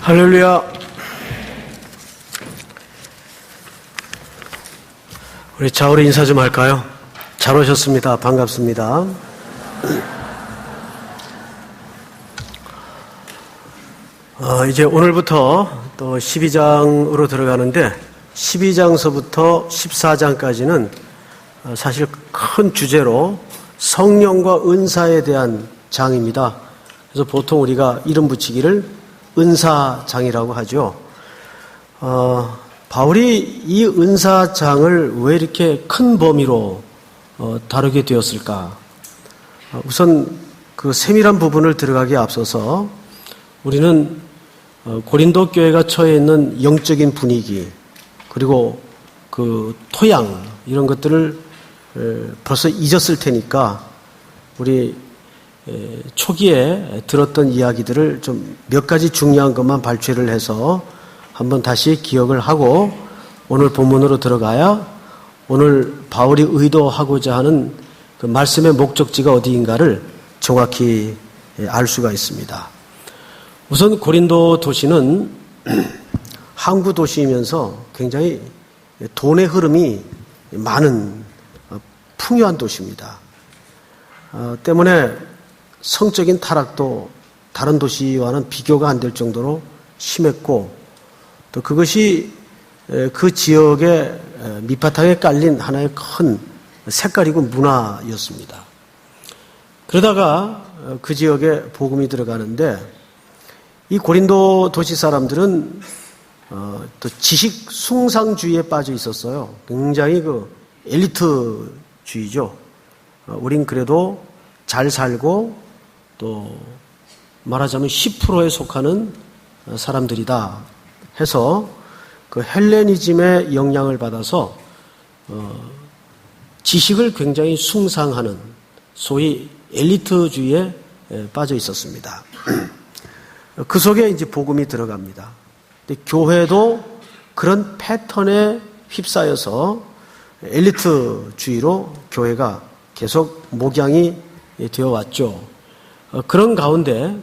할렐루야. 우리 좌우로 인사 좀 할까요? 잘 오셨습니다. 반갑습니다. 이제 오늘부터 또 12장으로 들어가는데 12장서부터 14장까지는 사실 큰 주제로 성령과 은사에 대한 장입니다. 그래서 보통 우리가 이름 붙이기를 은사장이라고 하죠. 바울이 이 은사장을 왜 이렇게 큰 범위로 다루게 되었을까? 우선 그 세밀한 부분을 들어가기에 앞서서 우리는 고린도 교회가 처해 있는 영적인 분위기 그리고 그 토양 이런 것들을 벌써 잊었을 테니까 우리 초기에 들었던 이야기들을 좀 몇 가지 중요한 것만 발췌를 해서 한번 다시 기억을 하고 오늘 본문으로 들어가야 오늘 바울이 의도하고자 하는 그 말씀의 목적지가 어디인가를 정확히 알 수가 있습니다. 우선 고린도 도시는 항구 도시이면서 굉장히 돈의 흐름이 많은 풍요한 도시입니다. 때문에 성적인 타락도 다른 도시와는 비교가 안 될 정도로 심했고 또 그것이 그 지역의 밑바탕에 깔린 하나의 큰 색깔이고 문화였습니다. 그러다가 그 지역에 복음이 들어가는데 이 고린도 도시 사람들은 또 지식 숭상주의에 빠져 있었어요. 굉장히 그 엘리트주의죠. 우린 그래도 잘 살고 또 말하자면 10%에 속하는 사람들이다 해서 그 헬레니즘의 영향을 받아서 지식을 굉장히 숭상하는 소위 엘리트주의에 빠져 있었습니다. 그 속에 이제 복음이 들어갑니다. 근데 교회도 그런 패턴에 휩싸여서 엘리트주의로 교회가 계속 목양이 되어 왔죠. 그런 가운데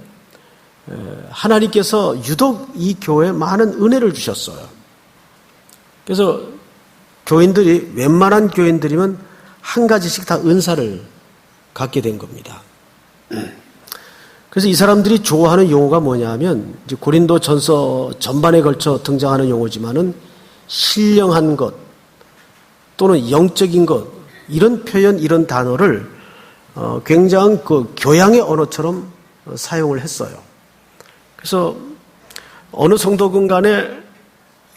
하나님께서 유독 이 교회에 많은 은혜를 주셨어요. 그래서 교인들이 웬만한 교인들이면 한 가지씩 다 은사를 갖게 된 겁니다. 그래서 이 사람들이 좋아하는 용어가 뭐냐 하면 이제 고린도 전서 전반에 걸쳐 등장하는 용어지만은 신령한 것 또는 영적인 것 이런 표현 이런 단어를 굉장한 그 교양의 언어처럼 사용을 했어요. 그래서 어느 성도군 간에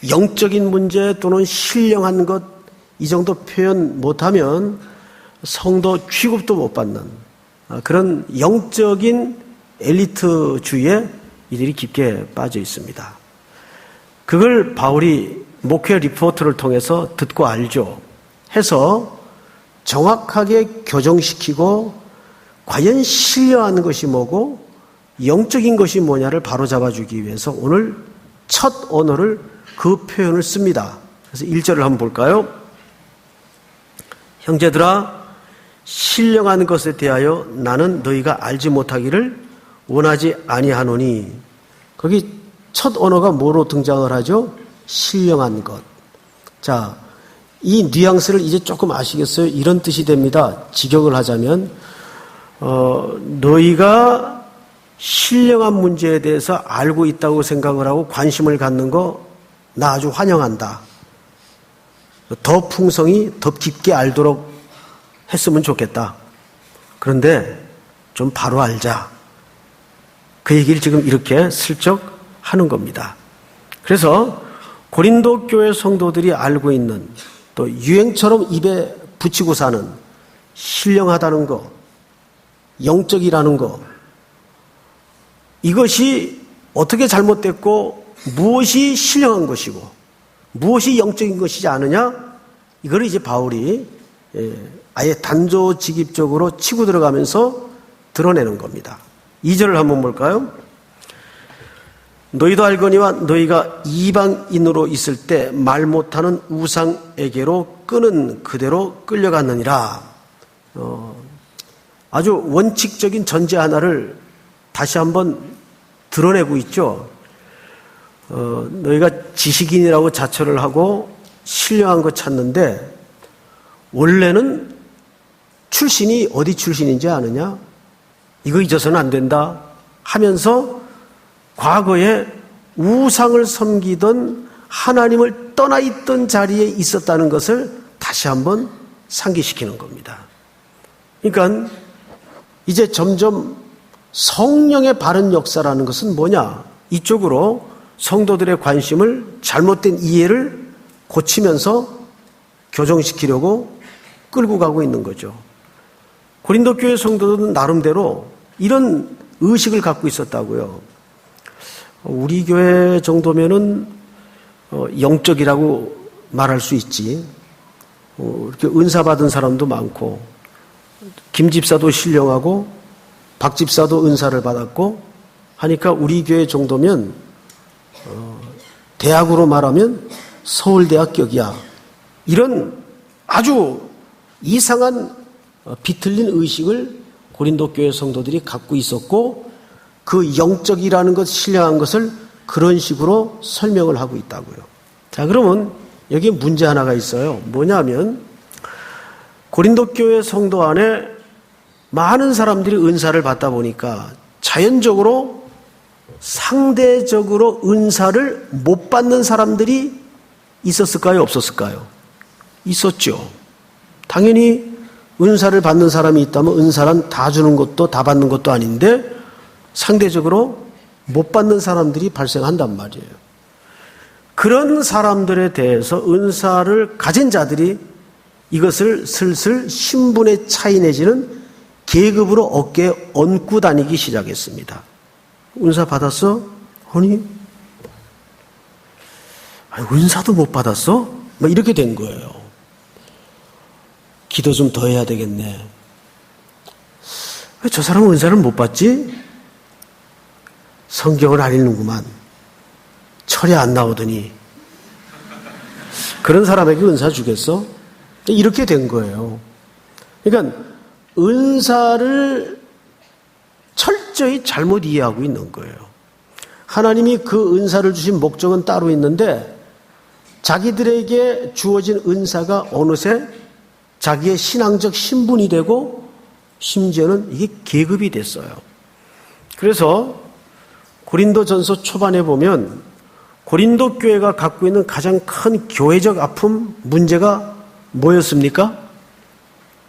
영적인 문제 또는 신령한 것 이 정도 표현 못하면 성도 취급도 못 받는 그런 영적인 엘리트주의에 이들이 깊게 빠져 있습니다. 그걸 바울이 목회 리포트를 통해서 듣고 알죠. 해서 정확하게 교정시키고 과연 신령한 것이 뭐고 영적인 것이 뭐냐를 바로잡아주기 위해서 오늘 첫 언어를 그 표현을 씁니다. 그래서 1절을 한번 볼까요? 형제들아 신령한 것에 대하여 나는 너희가 알지 못하기를 원하지 아니하노니 거기 첫 언어가 뭐로 등장을 하죠? 신령한 것. 자, 이 뉘앙스를 이제 조금 아시겠어요? 이런 뜻이 됩니다. 직역을 하자면 너희가 신령한 문제에 대해서 알고 있다고 생각을 하고 관심을 갖는 거 나 아주 환영한다. 더 풍성히 더 깊게 알도록 했으면 좋겠다. 그런데 좀 바로 알자. 그 얘기를 지금 이렇게 슬쩍 하는 겁니다. 그래서 고린도 교회 성도들이 알고 있는 또 유행처럼 입에 붙이고 사는 신령하다는 거, 영적이라는 거 이것이 어떻게 잘못됐고 무엇이 신령한 것이고 무엇이 영적인 것이지 않느냐 이걸 이제 바울이 아예 단조직입적으로 치고 들어가면서 드러내는 겁니다. 2절을 한번 볼까요? 너희도 알거니와 너희가 이방인으로 있을 때 말 못하는 우상에게로 끄는 그대로 끌려갔느니라. 아주 원칙적인 전제 하나를 다시 한번 드러내고 있죠. 너희가 지식인이라고 자처를 하고 신령한 거 찾는데 원래는 출신이 어디 출신인지 아느냐? 이거 잊어서는 안 된다 하면서 과거에 우상을 섬기던 하나님을 떠나 있던 자리에 있었다는 것을 다시 한번 상기시키는 겁니다. 그러니까 이제 점점 성령의 바른 역사라는 것은 뭐냐? 이쪽으로 성도들의 관심을 잘못된 이해를 고치면서 교정시키려고 끌고 가고 있는 거죠. 고린도 교회 성도들은 나름대로 이런 의식을 갖고 있었다고요. 우리 교회 정도면은 영적이라고 말할 수 있지. 이렇게 은사 받은 사람도 많고, 김 집사도 신령하고, 박 집사도 은사를 받았고 하니까 우리 교회 정도면 대학으로 말하면 서울대학격이야. 이런 아주 이상한 비틀린 의식을 고린도 교회 성도들이 갖고 있었고 그 영적이라는 것, 신령한 것을 그런 식으로 설명을 하고 있다고요. 자, 그러면 여기에 문제 하나가 있어요. 뭐냐면 고린도 교회 성도 안에 많은 사람들이 은사를 받다 보니까 자연적으로 상대적으로 은사를 못 받는 사람들이 있었을까요? 없었을까요? 있었죠. 당연히 은사를 받는 사람이 있다면 은사란 다 주는 것도 다 받는 것도 아닌데 상대적으로 못 받는 사람들이 발생한단 말이에요. 그런 사람들에 대해서 은사를 가진 자들이 이것을 슬슬 신분의 차이 내지는 계급으로 어깨에 얹고 다니기 시작했습니다. 은사 받았어? 아니, 은사도 못 받았어? 막 이렇게 된 거예요. 기도 좀 더 해야 되겠네. 왜 저 사람은 은사를 못 받지? 성경을 안 읽는구만. 철이 안 나오더니. 그런 사람에게 은사 주겠어? 이렇게 된 거예요. 그러니까 은사를 철저히 잘못 이해하고 있는 거예요. 하나님이 그 은사를 주신 목적은 따로 있는데 자기들에게 주어진 은사가 어느새 자기의 신앙적 신분이 되고 심지어는 이게 계급이 됐어요. 그래서 고린도전서 초반에 보면 고린도 교회가 갖고 있는 가장 큰 교회적 아픔, 문제가 뭐였습니까?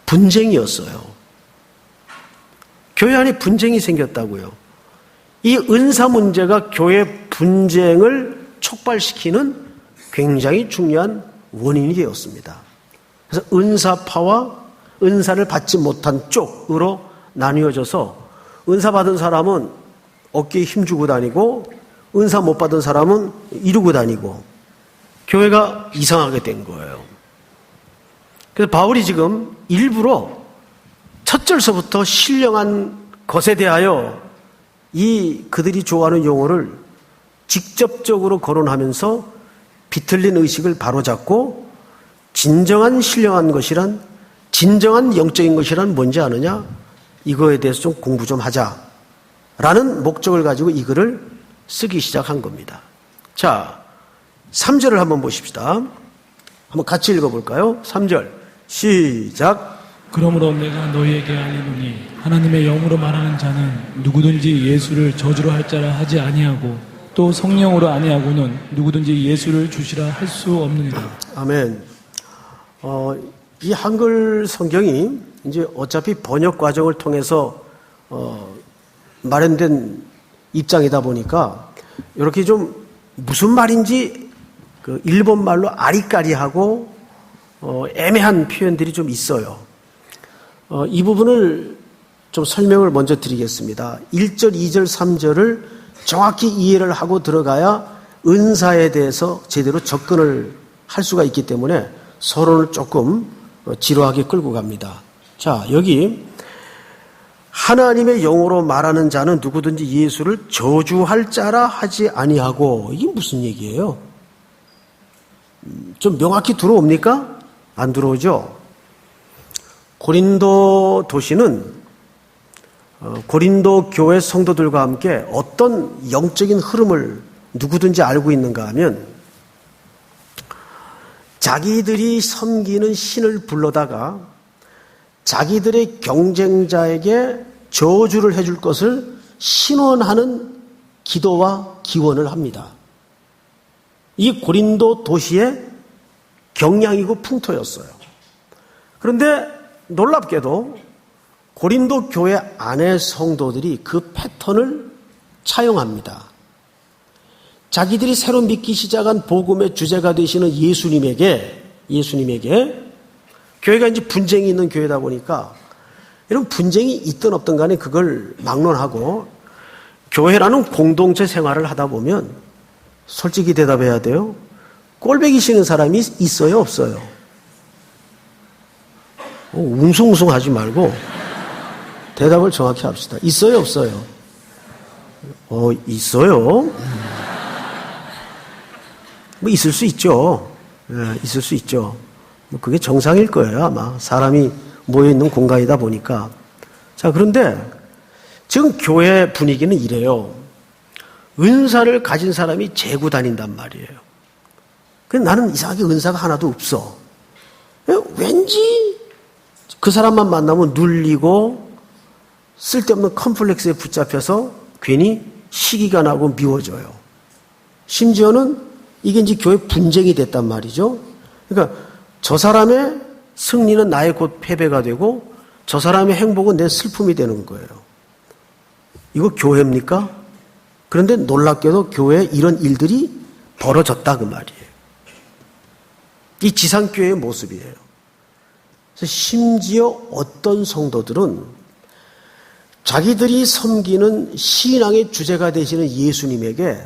분쟁이었어요. 교회 안에 분쟁이 생겼다고요. 이 은사 문제가 교회 분쟁을 촉발시키는 굉장히 중요한 원인이 되었습니다. 그래서 은사파와 은사를 받지 못한 쪽으로 나뉘어져서 은사 받은 사람은 어깨에 힘주고 다니고 은사 못 받은 사람은 이루고 다니고 교회가 이상하게 된 거예요. 그래서 바울이 지금 일부러 첫 절서부터 신령한 것에 대하여 이 그들이 좋아하는 용어를 직접적으로 거론하면서 비틀린 의식을 바로잡고 진정한 신령한 것이란, 진정한 영적인 것이란 뭔지 아느냐? 이거에 대해서 좀 공부 좀 하자라는 목적을 가지고 이 글을 쓰기 시작한 겁니다. 자, 3절을 한번 보십시다. 한번 같이 읽어볼까요? 3절 시작. 그러므로 내가 너희에게 알리노니 하나님의 영으로 말하는 자는 누구든지 예수를 저주로 할 자라 하지 아니하고 또 성령으로 아니하고는 누구든지 예수를 주시라 할 수 없느니라. 아멘. 이 한글 성경이 이제 어차피 번역 과정을 통해서 마련된 입장이다 보니까 이렇게 좀 무슨 말인지 그 일본 말로 아리까리하고 애매한 표현들이 좀 있어요. 이 부분을 좀 설명을 먼저 드리겠습니다. 1절, 2절, 3절을 정확히 이해를 하고 들어가야 은사에 대해서 제대로 접근을 할 수가 있기 때문에 서론을 조금 지루하게 끌고 갑니다. 자, 여기 하나님의 영으로 말하는 자는 누구든지 예수를 저주할 자라 하지 아니하고, 이게 무슨 얘기예요? 좀 명확히 들어옵니까? 안 들어오죠? 고린도 도시는 고린도 교회 성도들과 함께 어떤 영적인 흐름을 누구든지 알고 있는가 하면 자기들이 섬기는 신을 불러다가 자기들의 경쟁자에게 저주를 해줄 것을 신원하는 기도와 기원을 합니다. 이 고린도 도시의 경향이고 풍토였어요. 그런데 놀랍게도 고린도 교회 안의 성도들이 그 패턴을 차용합니다. 자기들이 새로 믿기 시작한 복음의 주제가 되시는 예수님에게 교회가 이제 분쟁이 있는 교회다 보니까 이런 분쟁이 있든 없든 간에 그걸 막론하고 교회라는 공동체 생활을 하다 보면 솔직히 대답해야 돼요. 꼴배기 싫은 사람이 있어요, 없어요? 웅숭웅숭 하지 말고 대답을 정확히 합시다. 있어요, 없어요? 있어요. 뭐 있을 수 있죠. 있을 수 있죠. 뭐 그게 정상일 거예요, 아마. 사람이 모여있는 공간이다 보니까. 자, 그런데 지금 교회 분위기는 이래요. 은사를 가진 사람이 재고 다닌단 말이에요. 근데 나는 이상하게 은사가 하나도 없어. 왠지 그 사람만 만나면 눌리고 쓸데없는 컴플렉스에 붙잡혀서 괜히 시기가 나고 미워져요. 심지어는 이게 이제 교회 분쟁이 됐단 말이죠. 그러니까 저 사람의 승리는 나의 곧 패배가 되고 저 사람의 행복은 내 슬픔이 되는 거예요. 이거 교회입니까? 그런데 놀랍게도 교회에 이런 일들이 벌어졌다 그 말이에요. 이 지상교회의 모습이에요. 그래서 심지어 어떤 성도들은 자기들이 섬기는 신앙의 주제가 되시는 예수님에게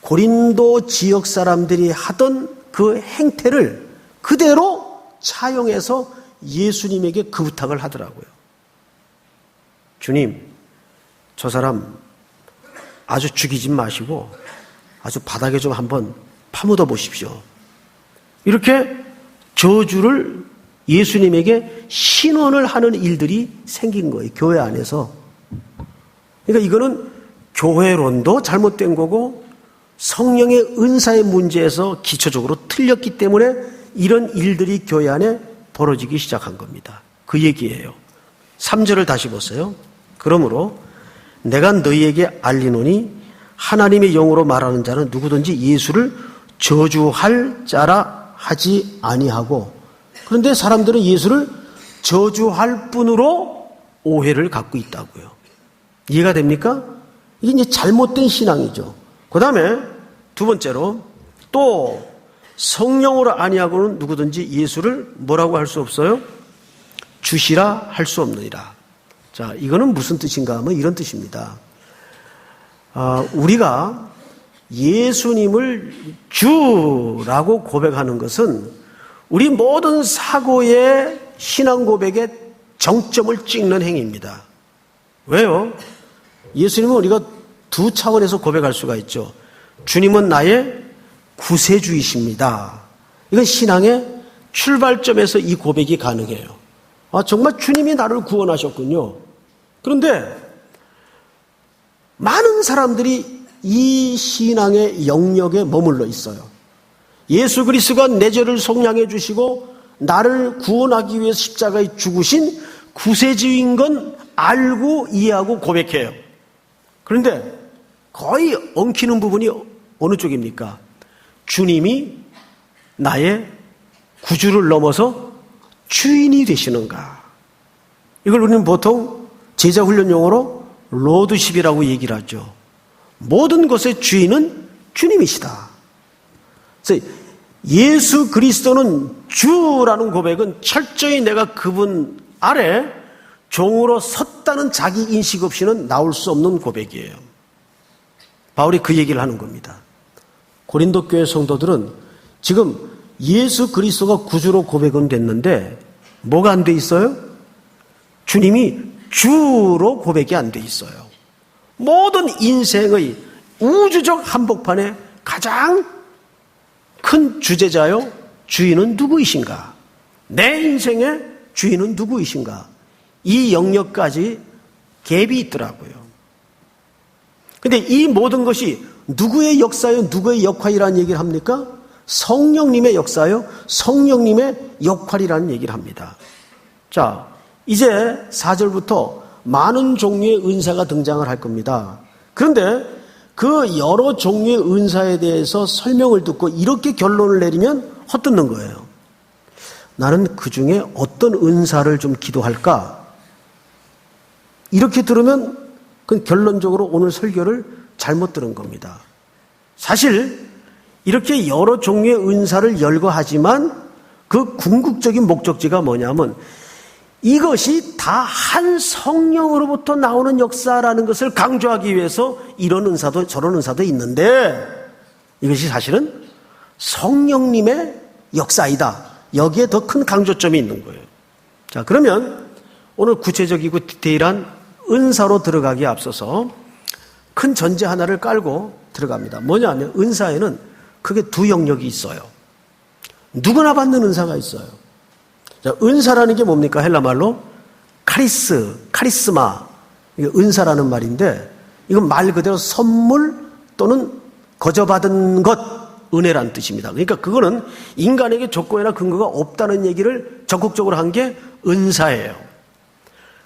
고린도 지역 사람들이 하던 그 행태를 그대로 차용해서 예수님에게 그 부탁을 하더라고요. 주님, 저 사람 아주 죽이지 마시고 아주 바닥에 좀 한번 파묻어 보십시오. 이렇게 저주를 예수님에게 신원을 하는 일들이 생긴 거예요. 교회 안에서. 그러니까 이거는 교회론도 잘못된 거고 성령의 은사의 문제에서 기초적으로 틀렸기 때문에 이런 일들이 교회 안에 벌어지기 시작한 겁니다. 그 얘기예요. 3절을 다시 보세요. 그러므로 내가 너희에게 알리노니 하나님의 영으로 말하는 자는 누구든지 예수를 저주할 자라 하지 아니하고, 그런데 사람들은 예수를 저주할 뿐으로 오해를 갖고 있다고요. 이해가 됩니까? 이게 이제 잘못된 신앙이죠. 그 다음에 두 번째로 또 성령으로 아니하고는 누구든지 예수를 뭐라고 할 수 없어요? 주시라 할 수 없느니라. 자, 이거는 무슨 뜻인가 하면 이런 뜻입니다. 우리가 예수님을 주라고 고백하는 것은 우리 모든 사고의 신앙 고백의 정점을 찍는 행위입니다. 왜요? 예수님은 우리가 두 차원에서 고백할 수가 있죠. 주님은 나의 구세주이십니다. 이건 신앙의 출발점에서 이 고백이 가능해요. 정말 주님이 나를 구원하셨군요. 그런데 많은 사람들이 이 신앙의 영역에 머물러 있어요. 예수 그리스도가 내 죄를 속량해 주시고 나를 구원하기 위해 십자가에 죽으신 구세주인 건 알고 이해하고 고백해요. 그런데 거의 엉키는 부분이 어느 쪽입니까? 주님이 나의 구주를 넘어서 주인이 되시는가? 이걸 우리는 보통 제자훈련 용어로 로드십이라고 얘기를 하죠. 모든 것의 주인은 주님이시다. 그래서 예수 그리스도는 주라는 고백은 철저히 내가 그분 아래 종으로 섰다는 자기 인식 없이는 나올 수 없는 고백이에요. 바울이 그 얘기를 하는 겁니다. 고린도 교회 성도들은 지금 예수 그리스도가 구주로 고백은 됐는데 뭐가 안 돼 있어요? 주님이 주로 고백이 안 돼 있어요. 모든 인생의 우주적 한복판에 가장 큰 주제자요, 주인은 누구이신가? 내 인생의 주인은 누구이신가? 이 영역까지 갭이 있더라고요. 근데 이 모든 것이 누구의 역사요? 누구의 역할이라는 얘기를 합니까? 성령님의 역사요? 성령님의 역할이라는 얘기를 합니다. 자, 이제 4절부터 많은 종류의 은사가 등장을 할 겁니다. 그런데 그 여러 종류의 은사에 대해서 설명을 듣고 이렇게 결론을 내리면 헛듣는 거예요. 나는 그 중에 어떤 은사를 좀 기도할까? 이렇게 들으면 그건 결론적으로 오늘 설교를 잘못 들은 겁니다. 사실 이렇게 여러 종류의 은사를 열거하지만 그 궁극적인 목적지가 뭐냐면 이것이 다 한 성령으로부터 나오는 역사라는 것을 강조하기 위해서 이런 은사도 저런 은사도 있는데 이것이 사실은 성령님의 역사이다. 여기에 더 큰 강조점이 있는 거예요. 자, 그러면 오늘 구체적이고 디테일한 은사로 들어가기에 앞서서 큰 전제 하나를 깔고 들어갑니다. 뭐냐면 은사에는 크게 두 영역이 있어요. 누구나 받는 은사가 있어요. 자, 은사라는 게 뭡니까? 헬라말로 카리스마, 이게 은사라는 말인데 이건 말 그대로 선물 또는 거저받은 것, 은혜란 뜻입니다. 그러니까 그거는 인간에게 조건이나 근거가 없다는 얘기를 적극적으로 한 게 은사예요.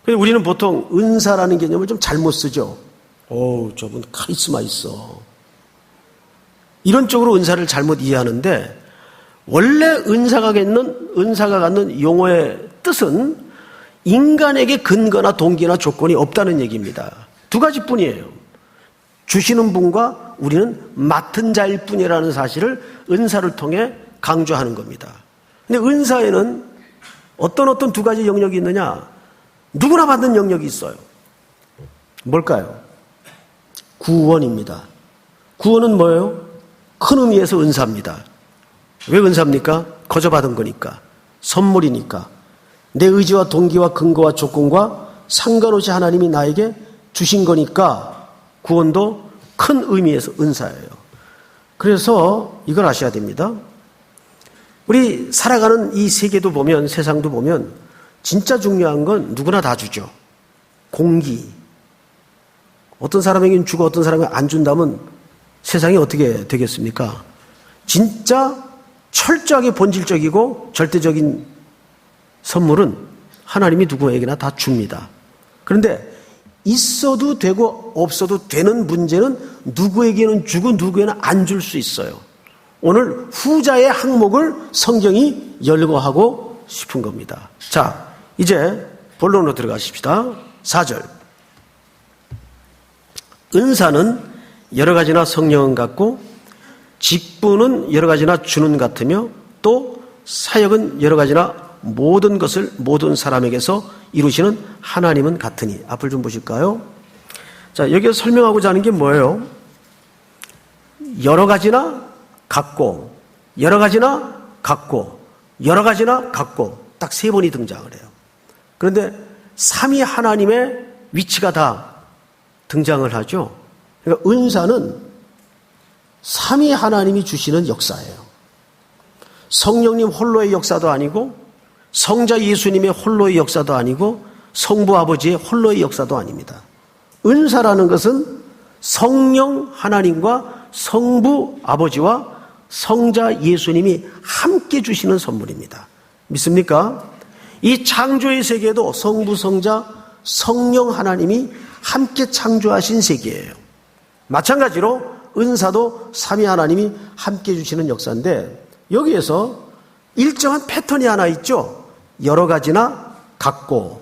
그래서 우리는 보통 은사라는 개념을 좀 잘못 쓰죠. 저분 카리스마 있어. 이런 쪽으로 은사를 잘못 이해하는데 원래 은사가 갖는 용어의 뜻은 인간에게 근거나 동기나 조건이 없다는 얘기입니다. 두 가지뿐이에요. 주시는 분과 우리는 맡은 자일 뿐이라는 사실을 은사를 통해 강조하는 겁니다. 근데 은사에는 어떤 두 가지 영역이 있느냐? 누구나 받는 영역이 있어요. 뭘까요? 구원입니다. 구원은 뭐예요? 큰 의미에서 은사입니다. 왜 은사입니까? 거저받은 거니까. 선물이니까. 내 의지와 동기와 근거와 조건과 상관없이 하나님이 나에게 주신 거니까 구원도 큰 의미에서 은사예요. 그래서 이걸 아셔야 됩니다. 우리 살아가는 이 세계도 보면 세상도 보면 진짜 중요한 건 누구나 다 주죠. 공기. 어떤 사람에게는 주고 어떤 사람에게 안 준다면 세상이 어떻게 되겠습니까? 진짜 철저하게 본질적이고 절대적인 선물은 하나님이 누구에게나 다 줍니다. 그런데 있어도 되고 없어도 되는 문제는 누구에게는 주고 누구에게는 안 줄 수 있어요. 오늘 후자의 항목을 성경이 열거하고 싶은 겁니다. 자, 이제 본론으로 들어가십시다. 4절. 은사는 여러 가지나 성령은 같고 직분은 여러 가지나 주는 같으며 또 사역은 여러 가지나 모든 것을 모든 사람에게서 이루시는 하나님은 같으니. 앞을 좀 보실까요? 자, 여기서 설명하고자 하는 게 뭐예요? 여러 가지나 같고, 여러 가지나 같고, 여러 가지나 같고, 딱 세 번이 등장을 해요. 그런데 삼위 하나님의 위치가 다 등장을 하죠. 그러니까 은사는 삼위 하나님이 주시는 역사예요. 성령님 홀로의 역사도 아니고 성자 예수님의 홀로의 역사도 아니고 성부 아버지의 홀로의 역사도 아닙니다. 은사라는 것은 성령 하나님과 성부 아버지와 성자 예수님이 함께 주시는 선물입니다. 믿습니까? 이 창조의 세계도 성부, 성자, 성령 하나님이 함께 창조하신 세계예요. 마찬가지로 은사도 삼위 하나님이 함께 주시는 역사인데 여기에서 일정한 패턴이 하나 있죠. 여러 가지나 같고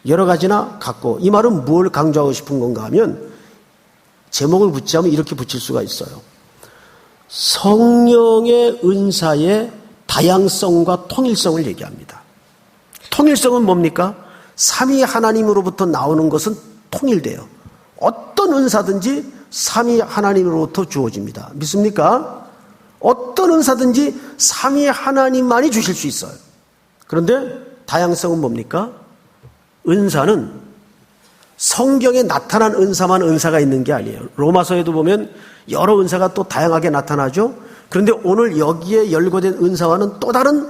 여러 가지나 같고. 이 말은 뭘 강조하고 싶은 건가 하면 제목을 붙이자면 이렇게 붙일 수가 있어요. 성령의 은사의 다양성과 통일성을 얘기합니다. 통일성은 뭡니까? 삼위 하나님으로부터 나오는 것은 통일돼요. 어떤 은사든지 삼위 하나님으로부터 주어집니다. 믿습니까? 어떤 은사든지 삼위 하나님만이 주실 수 있어요. 그런데 다양성은 뭡니까? 은사는 성경에 나타난 은사만 은사가 있는 게 아니에요. 로마서에도 보면 여러 은사가 또 다양하게 나타나죠. 그런데 오늘 여기에 열거된 은사와는 또 다른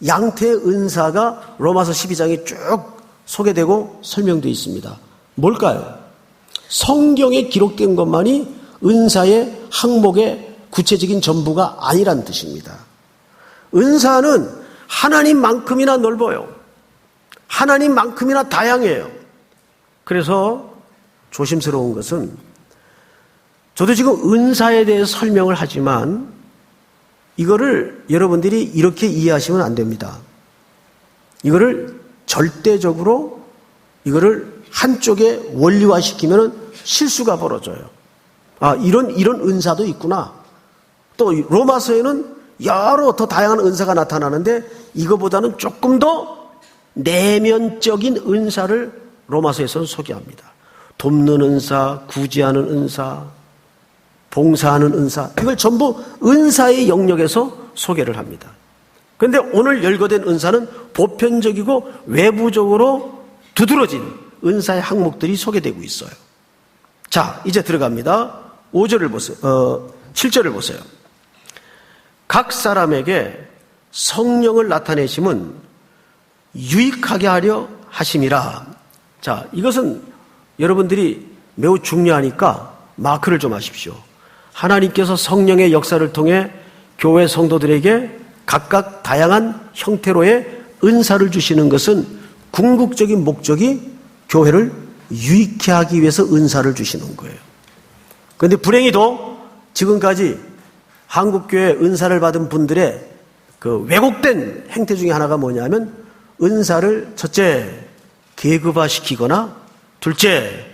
양태의 은사가 로마서 12장에 쭉 소개되고 설명되어 있습니다. 뭘까요? 성경에 기록된 것만이 은사의 항목의 구체적인 전부가 아니란 뜻입니다. 은사는 하나님만큼이나 넓어요. 하나님만큼이나 다양해요. 그래서 조심스러운 것은 저도 지금 은사에 대해 설명을 하지만 이거를 여러분들이 이렇게 이해하시면 안 됩니다. 이거를 절대적으로 이거를 한쪽에 원리화시키면 실수가 벌어져요. 아, 이런 은사도 있구나. 또 로마서에는 여러 더 다양한 은사가 나타나는데 이거보다는 조금 더 내면적인 은사를 로마서에서는 소개합니다. 돕는 은사, 구제하는 은사, 봉사하는 은사, 이걸 전부 은사의 영역에서 소개를 합니다. 그런데 오늘 열거된 은사는 보편적이고 외부적으로 두드러진 은사의 항목들이 소개되고 있어요. 자, 이제 들어갑니다. 5절을 보세요. 7절을 보세요. 각 사람에게 성령을 나타내심은 유익하게 하려 하심이라. 자, 이것은 여러분들이 매우 중요하니까 마크를 좀 하십시오. 하나님께서 성령의 역사를 통해 교회 성도들에게 각각 다양한 형태로의 은사를 주시는 것은 궁극적인 목적이 교회를 유익해 하기 위해서 은사를 주시는 거예요. 그런데 불행히도 지금까지 한국교회 은사를 받은 분들의 그 왜곡된 행태 중에 하나가 뭐냐면 은사를 첫째 계급화시키거나 둘째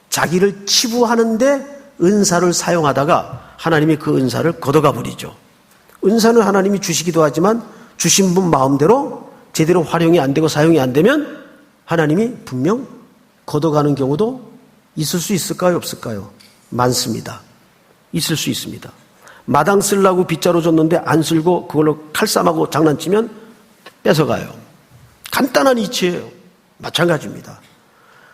자기를 치부하는데 은사를 사용하다가 하나님이 그 은사를 걷어가 버리죠. 은사는 하나님이 주시기도 하지만 주신 분 마음대로 제대로 활용이 안 되고 사용이 안 되면 하나님이 분명 걷어가는 경우도 있을 수 있을까요? 없을까요? 많습니다. 있을 수 있습니다. 마당 쓰려고 빗자루 줬는데 안 쓸고 그걸로 칼싸움하고 장난치면 뺏어가요. 간단한 이치예요. 마찬가지입니다.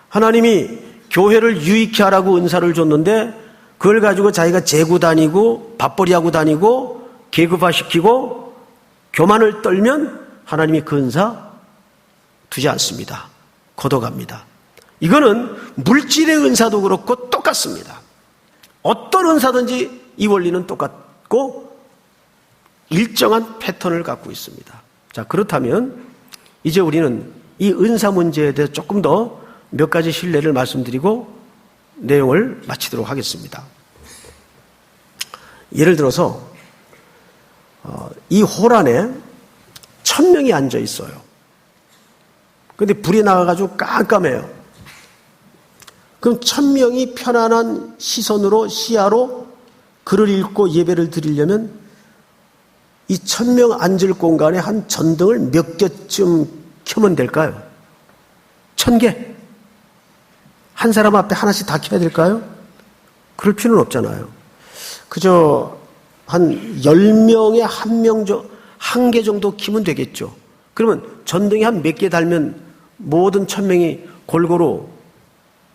하나님이 교회를 유익히 하라고 은사를 줬는데 그걸 가지고 자기가 재고 다니고 밥벌이하고 다니고 계급화시키고 교만을 떨면 하나님이 그 은사 두지 않습니다. 걷어갑니다. 이거는 물질의 은사도 그렇고 똑같습니다. 어떤 은사든지 이 원리는 똑같고 일정한 패턴을 갖고 있습니다. 자, 그렇다면 이제 우리는 이 은사 문제에 대해 조금 더 몇 가지 신뢰를 말씀드리고 내용을 마치도록 하겠습니다. 예를 들어서 이 홀 안에 1000명이 앉아 있어요. 그런데 불이 나가가지고 깜깜해요. 그럼 1000명이 편안한 시선으로 시야로 글을 읽고 예배를 드리려면 이 1000명 앉을 공간에 한 전등을 몇 개쯤 켜면 될까요? 1000개? 한 사람 앞에 하나씩 다 켜야 될까요? 그럴 필요는 없잖아요. 그저 한 10명에 한 개 정도 켜면 되겠죠. 그러면 전등이 한 몇 개 달면 모든 1000명이 골고루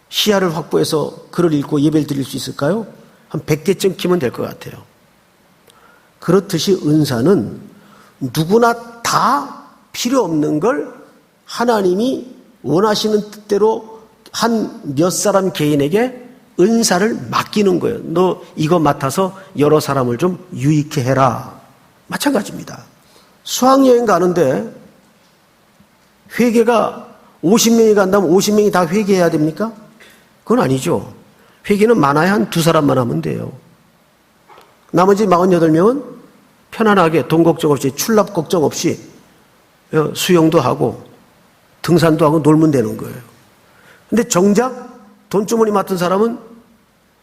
시야를 확보해서 글을 읽고 예배를 드릴 수 있을까요? 한 100개쯤 켜면 될 것 같아요. 그렇듯이 은사는 누구나 다 필요 없는 걸 하나님이 원하시는 뜻대로 한 몇 사람 개인에게 은사를 맡기는 거예요. 너 이거 맡아서 여러 사람을 좀 유익해 해라. 마찬가지입니다. 수학여행 가는데 회계가 50명이 간다면 50명이 다 회계해야 됩니까? 그건 아니죠. 회계는 많아야 한 2사람만 하면 돼요. 나머지 48명은 편안하게 돈 걱정 없이 출납 걱정 없이 수영도 하고 등산도 하고 놀면 되는 거예요. 근데 정작 돈주머니 맡은 사람은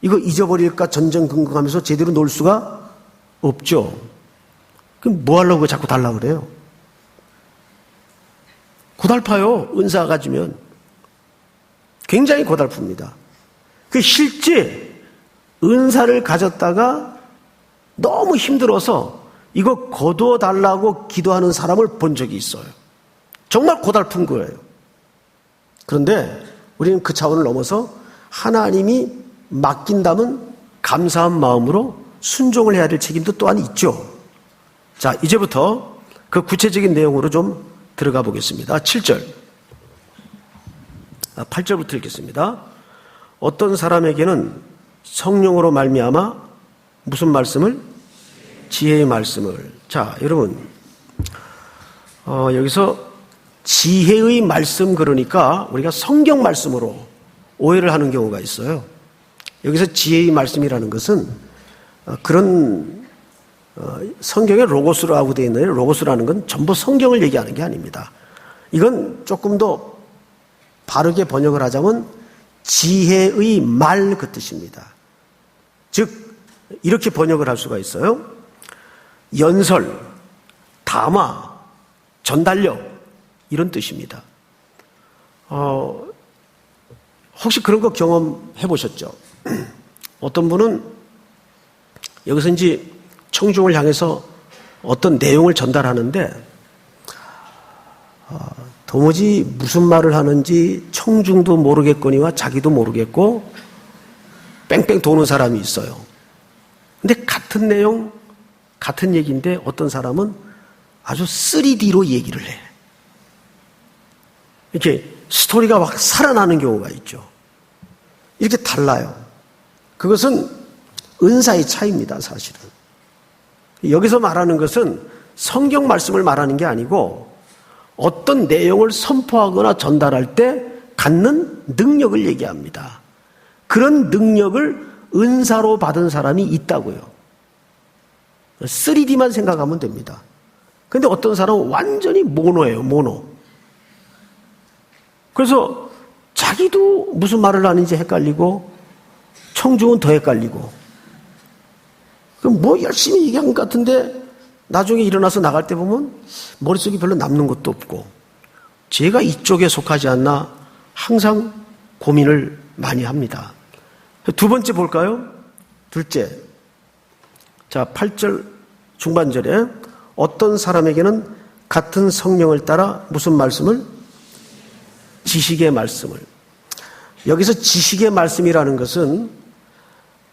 이거 잊어버릴까 전전긍긍하면서 제대로 놀 수가 없죠. 그럼 뭐 하려고 자꾸 달라고 그래요? 고달파요. 은사가 가지면. 굉장히 고달픕니다. 그 실제 은사를 가졌다가 너무 힘들어서 이거 거두어 달라고 기도하는 사람을 본 적이 있어요. 정말 고달픈 거예요. 그런데 우리는 그 차원을 넘어서 하나님이 맡긴다면 감사한 마음으로 순종을 해야 될 책임도 또한 있죠. 자, 이제부터 그 구체적인 내용으로 좀 들어가 보겠습니다. 7절. 8절부터 읽겠습니다. 어떤 사람에게는 성령으로 말미암아 무슨 말씀을? 지혜의 말씀을. 자, 여러분, 여기서 지혜의 말씀 그러니까 우리가 성경 말씀으로 오해를 하는 경우가 있어요. 여기서 지혜의 말씀이라는 것은 그런 성경에 로고스라고 되어 있는데 로고스라는 건 전부 성경을 얘기하는 게 아닙니다. 이건 조금 더 바르게 번역을 하자면 지혜의 말 그 뜻입니다. 즉 이렇게 번역을 할 수가 있어요. 연설, 담화, 전달력 이런 뜻입니다. 혹시 그런 거 경험해 보셨죠? 어떤 분은 여기서 이제 청중을 향해서 어떤 내용을 전달하는데 도무지 무슨 말을 하는지 청중도 모르겠거니와 자기도 모르겠고 뺑뺑 도는 사람이 있어요. 근데 같은 내용, 같은 얘기인데 어떤 사람은 아주 3D로 얘기를 해. 이렇게 스토리가 막 살아나는 경우가 있죠. 이렇게 달라요. 그것은 은사의 차이입니다, 사실은. 여기서 말하는 것은 성경 말씀을 말하는 게 아니고 어떤 내용을 선포하거나 전달할 때 갖는 능력을 얘기합니다. 그런 능력을 은사로 받은 사람이 있다고요. 3D만 생각하면 됩니다. 근데 어떤 사람은 완전히 모노예요, 모노. 그래서 자기도 무슨 말을 하는지 헷갈리고 청중은 더 헷갈리고 그럼 뭐 열심히 얘기한 것 같은데 나중에 일어나서 나갈 때 보면 머릿속에 별로 남는 것도 없고 제가 이쪽에 속하지 않나 항상 고민을 많이 합니다. 두 번째 볼까요? 둘째. 자, 8절 중반절에 어떤 사람에게는 같은 성령을 따라 무슨 말씀을? 지식의 말씀을. 여기서 지식의 말씀이라는 것은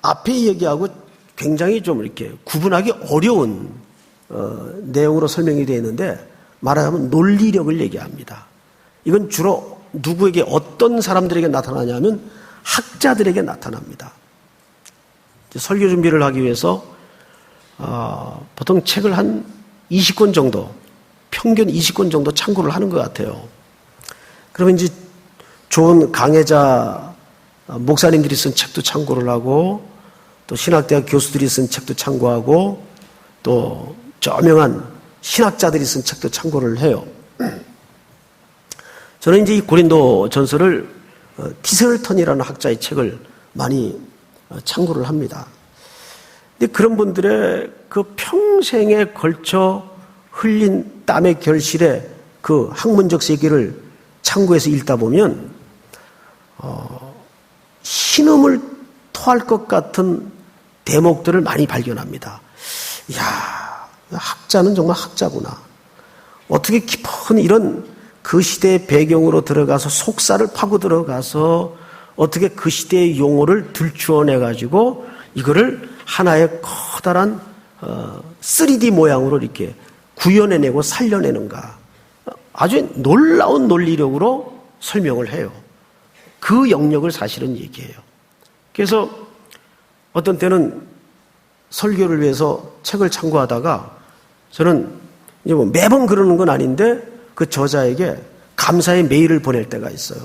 앞에 얘기하고 굉장히 좀 이렇게 구분하기 어려운 내용으로 설명이 되어 있는데 말하자면 논리력을 얘기합니다. 이건 주로 누구에게 어떤 사람들에게 나타나냐면 학자들에게 나타납니다. 설교 준비를 하기 위해서 보통 책을 한 20권 정도, 평균 20권 정도 참고를 하는 것 같아요. 그러면 이제 좋은 강해자 목사님들이 쓴 책도 참고를 하고 또 신학대학 교수들이 쓴 책도 참고하고 또 저명한 신학자들이 쓴 책도 참고를 해요. 저는 이제 이 고린도 전서를 티셀턴이라는 학자의 책을 많이 참고를 합니다. 근데 그런 분들의 그 평생에 걸쳐 흘린 땀의 결실에 그 학문적 세계를 참고해서 읽다 보면 신음을 토할 것 같은 대목들을 많이 발견합니다. 이야, 학자는 정말 학자구나. 어떻게 깊은 이런 그 시대의 배경으로 들어가서 속사를 파고 들어가서 어떻게 그 시대의 용어를 들추어내가지고 이거를 하나의 커다란 3D 모양으로 이렇게 구현해내고 살려내는가. 아주 놀라운 논리력으로 설명을 해요. 그 영역을 사실은 얘기해요. 그래서 어떤 때는 설교를 위해서 책을 참고하다가 저는 이제 뭐 매번 그러는 건 아닌데 그 저자에게 감사의 메일을 보낼 때가 있어요.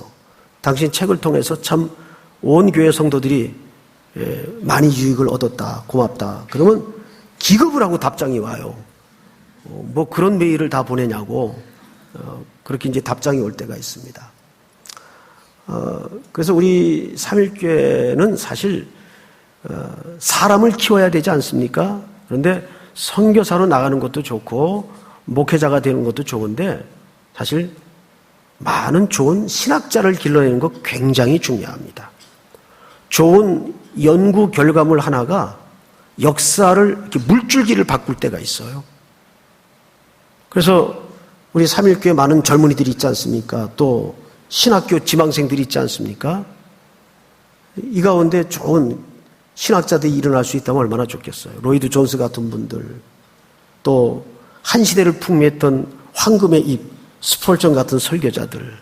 당신 책을 통해서 참 온 교회 성도들이 많이 유익을 얻었다. 고맙다. 그러면 기겁을 하고 답장이 와요. 뭐 그런 메일을 다 보내냐고 그렇게 이제 답장이 올 때가 있습니다. 그래서 우리 삼일교회는 사실 사람을 키워야 되지 않습니까? 그런데 선교사로 나가는 것도 좋고 목회자가 되는 것도 좋은데 사실 많은 좋은 신학자를 길러내는 것 굉장히 중요합니다. 좋은 연구 결과물 하나가 역사를 이렇게 물줄기를 바꿀 때가 있어요. 그래서 우리 삼일교회 많은 젊은이들이 있지 않습니까? 또 신학교 지망생들이 있지 않습니까? 이 가운데 좋은 신학자들이 일어날 수 있다면 얼마나 좋겠어요. 로이드 존스 같은 분들, 또 한 시대를 풍미했던 황금의 잎, 스폴전 같은 설교자들,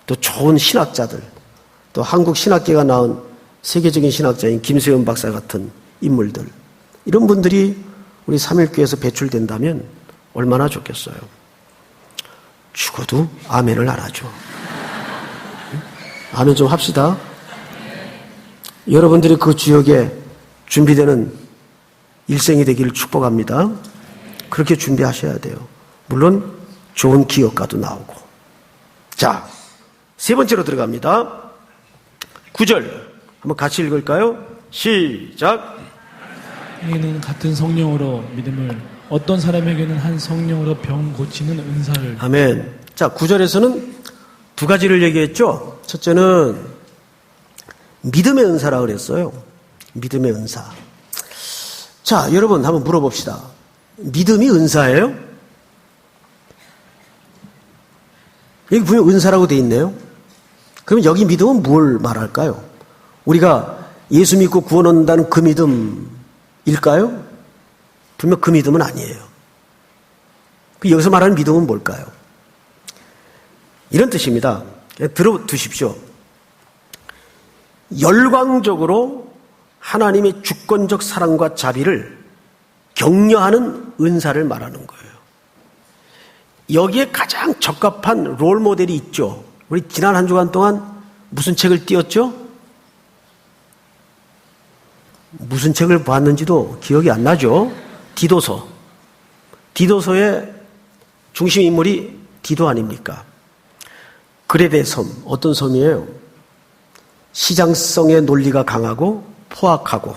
또 좋은 신학자들, 또 한국 신학계가 낳은 세계적인 신학자인 김세현 박사 같은 인물들, 이런 분들이 우리 삼일교회에서 배출된다면 얼마나 좋겠어요. 죽어도 아멘을 안 하죠. 아멘 좀 합시다. 여러분들이 그 주역에 준비되는 일생이 되기를 축복합니다. 그렇게 준비하셔야 돼요. 물론 좋은 기업가도 나오고. 자, 세 번째로 들어갑니다. 9절 한번 같이 읽을까요? 시작. 에게는 같은 성령으로 믿음을, 어떤 사람에게는 한 성령으로 병 고치는 은사를. 아멘. 자, 9절에서는 두 가지를 얘기했죠. 첫째는 믿음의 은사라고 그랬어요. 믿음의 은사. 자, 여러분 한번 물어봅시다. 믿음이 은사예요? 여기 분명 은사라고 돼 있네요. 그럼 여기 믿음은 뭘 말할까요? 우리가 예수 믿고 구원 얻는다는 그 믿음일까요? 분명 그 믿음은 아니에요. 여기서 말하는 믿음은 뭘까요? 이런 뜻입니다. 들어두십시오. 열광적으로 하나님의 주권적 사랑과 자비를 격려하는 은사를 말하는 거예요. 여기에 가장 적합한 롤 모델이 있죠. 우리 지난 한 주간 동안 무슨 책을 띄웠죠? 무슨 책을 봤는지도 기억이 안 나죠? 디도서. 디도서의 중심 인물이 디도 아닙니까? 그레데 섬, 어떤 섬이에요? 시장성의 논리가 강하고 포악하고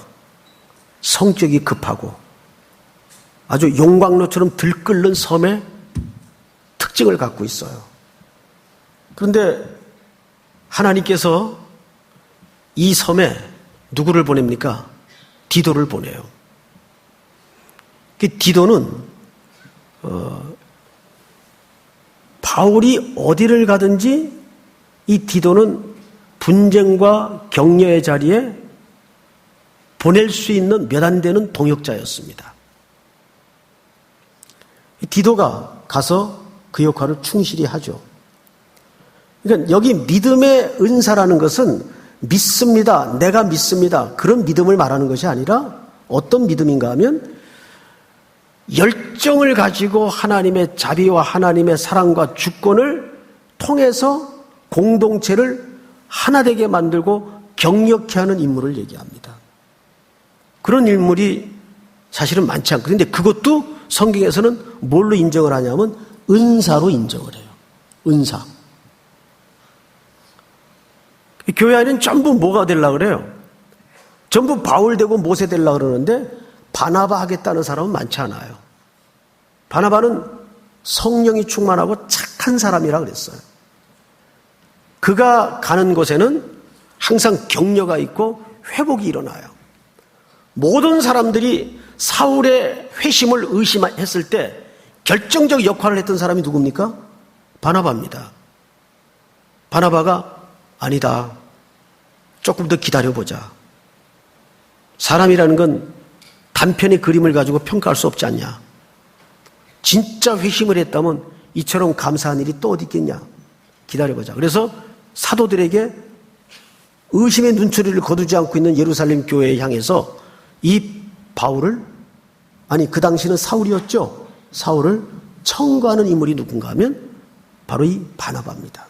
성격이 급하고 아주 용광로처럼 들끓는 섬의 특징을 갖고 있어요. 그런데 하나님께서 이 섬에 누구를 보냅니까? 디도를 보내요. 그 디도는 바울이 어디를 가든지 이 디도는 분쟁과 격려의 자리에 보낼 수 있는 몇 안 되는 동역자였습니다. 디도가 가서 그 역할을 충실히 하죠. 그러니까 여기 믿음의 은사라는 것은 믿습니다, 내가 믿습니다, 그런 믿음을 말하는 것이 아니라 어떤 믿음인가 하면 열정을 가지고 하나님의 자비와 하나님의 사랑과 주권을 통해서 공동체를 하나 되게 만들고 격려케 하는 인물을 얘기합니다. 그런 인물이 사실은 많지 않고, 그런데 그것도 성경에서는 뭘로 인정을 하냐면 은사로 인정을 해요. 은사. 교회 안에는 전부 뭐가 되려고 그래요? 전부 바울 되고 모세 되려고 그러는데 바나바 하겠다는 사람은 많지 않아요. 바나바는 성령이 충만하고 착한 사람이라 그랬어요. 그가 가는 곳에는 항상 격려가 있고 회복이 일어나요. 모든 사람들이 사울의 회심을 의심했을 때 결정적 역할을 했던 사람이 누굽니까? 바나바입니다. 바나바가 아니다, 조금 더 기다려보자. 사람이라는 건 단편의 그림을 가지고 평가할 수 없지 않냐. 진짜 회심을 했다면 이처럼 감사한 일이 또 어디 있겠냐. 기다려보자. 그래서 사도들에게 의심의 눈초리를 거두지 않고 있는 예루살렘 교회에 향해서 이 바울을, 아니 그 당시는 사울이었죠. 사울을 청구하는 인물이 누군가 하면 바로 이 바나바입니다.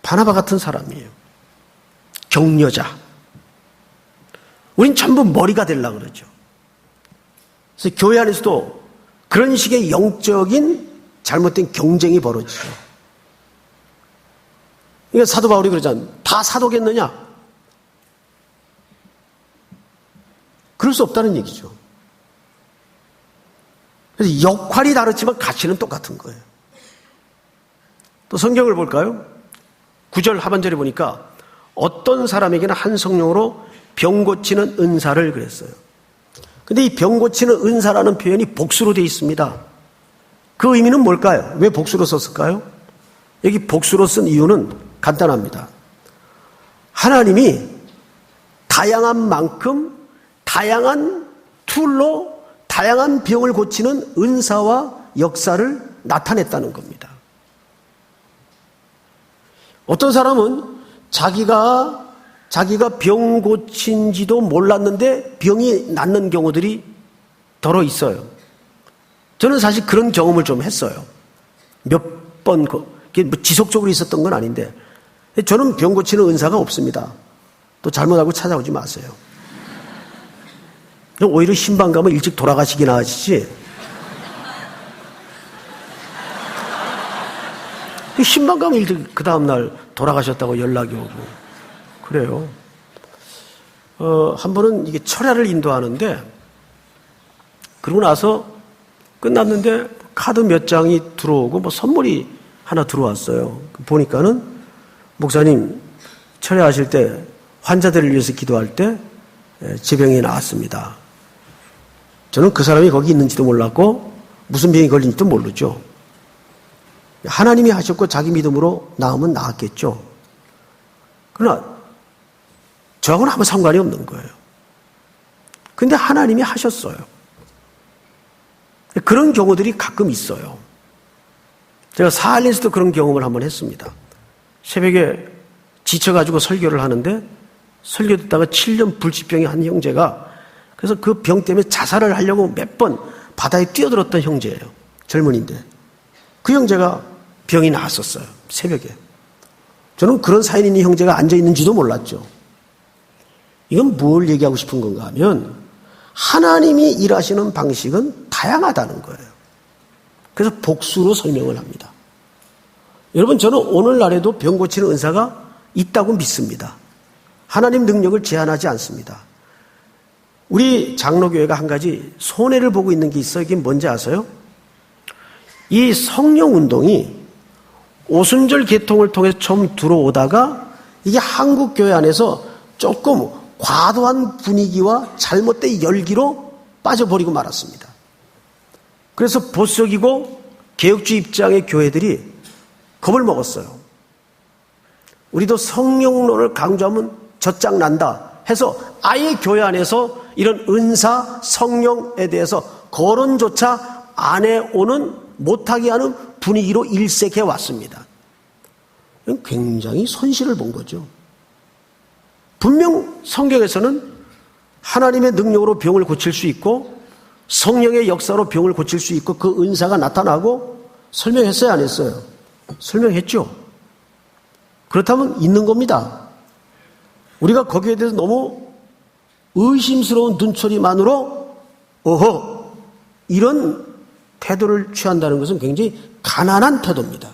바나바 같은 사람이에요. 격려자. 우린 전부 머리가 되려고 그러죠. 그래서 교회 안에서도 그런 식의 영적인 잘못된 경쟁이 벌어지죠. 그러니까 사도 바울이 그러잖아요. 다 사도겠느냐? 그럴 수 없다는 얘기죠. 그래서 역할이 다르지만 가치는 똑같은 거예요. 또 성경을 볼까요? 9절 하반절에 보니까 어떤 사람에게는 한 성령으로 병 고치는 은사를 그랬어요. 근데 이 병 고치는 은사라는 표현이 복수로 되어 있습니다. 그 의미는 뭘까요? 왜 복수로 썼을까요? 여기 복수로 쓴 이유는 간단합니다. 하나님이 다양한 만큼 다양한 툴로 다양한 병을 고치는 은사와 역사를 나타냈다는 겁니다. 어떤 사람은 자기가 자기가 병 고친지도 몰랐는데 병이 낫는 경우들이 더러 있어요. 저는 사실 그런 경험을 좀 했어요. 몇 번, 그게 뭐 지속적으로 있었던 건 아닌데, 저는 병 고치는 은사가 없습니다. 또 잘못 알고 찾아오지 마세요. 오히려 신방 가면 일찍 돌아가시기나 하시지. 신방 가면 일찍 그 다음날 돌아가셨다고 연락이 오고. 그래요. 한 번은 이게 철야를 인도하는데, 그러고 나서 끝났는데 카드 몇 장이 들어오고 뭐 선물이 하나 들어왔어요. 보니까는 목사님 철야하실 때 환자들을 위해서 기도할 때 질병이 나왔습니다. 저는 그 사람이 거기 있는지도 몰랐고 무슨 병이 걸린지도 모르죠. 하나님이 하셨고 자기 믿음으로 나으면 나았겠죠. 그러나 저하고는 아무 상관이 없는 거예요. 근데 하나님이 하셨어요. 그런 경우들이 가끔 있어요. 제가 사할린에서도 그런 경험을 한번 했습니다. 새벽에 지쳐가지고 설교를 하는데 설교 듣다가 7년 불치병이 한 형제가 그래서 그 병 때문에 자살을 하려고 몇 번 바다에 뛰어들었던 형제예요. 젊은이인데. 그 형제가 병이 나았었어요. 새벽에. 저는 그런 사연 있는 형제가 앉아있는지도 몰랐죠. 이건 뭘 얘기하고 싶은 건가 하면 하나님이 일하시는 방식은 다양하다는 거예요. 그래서 복수로 설명을 합니다. 여러분, 저는 오늘날에도 병 고치는 은사가 있다고 믿습니다. 하나님 능력을 제한하지 않습니다. 우리 장로교회가 한 가지 손해를 보고 있는 게 있어요. 이게 뭔지 아세요? 이 성령 운동이 오순절 개통을 통해 처음 들어오다가 이게 한국 교회 안에서 조금 과도한 분위기와 잘못된 열기로 빠져버리고 말았습니다. 그래서 보수적이고 개혁주의 입장의 교회들이 겁을 먹었어요. 우리도 성령론을 강조하면 젖장 난다 해서 아예 교회 안에서 이런 은사, 성령에 대해서 거론조차 안 해오는 못하게 하는 분위기로 일색해 왔습니다. 굉장히 손실을 본 거죠. 분명 성경에서는 하나님의 능력으로 병을 고칠 수 있고 성령의 역사로 병을 고칠 수 있고 그 은사가 나타나고 설명했어요, 안 했어요? 설명했죠. 그렇다면 있는 겁니다. 우리가 거기에 대해서 너무 의심스러운 눈초리만으로 어허 이런 태도를 취한다는 것은 굉장히 가난한 태도입니다.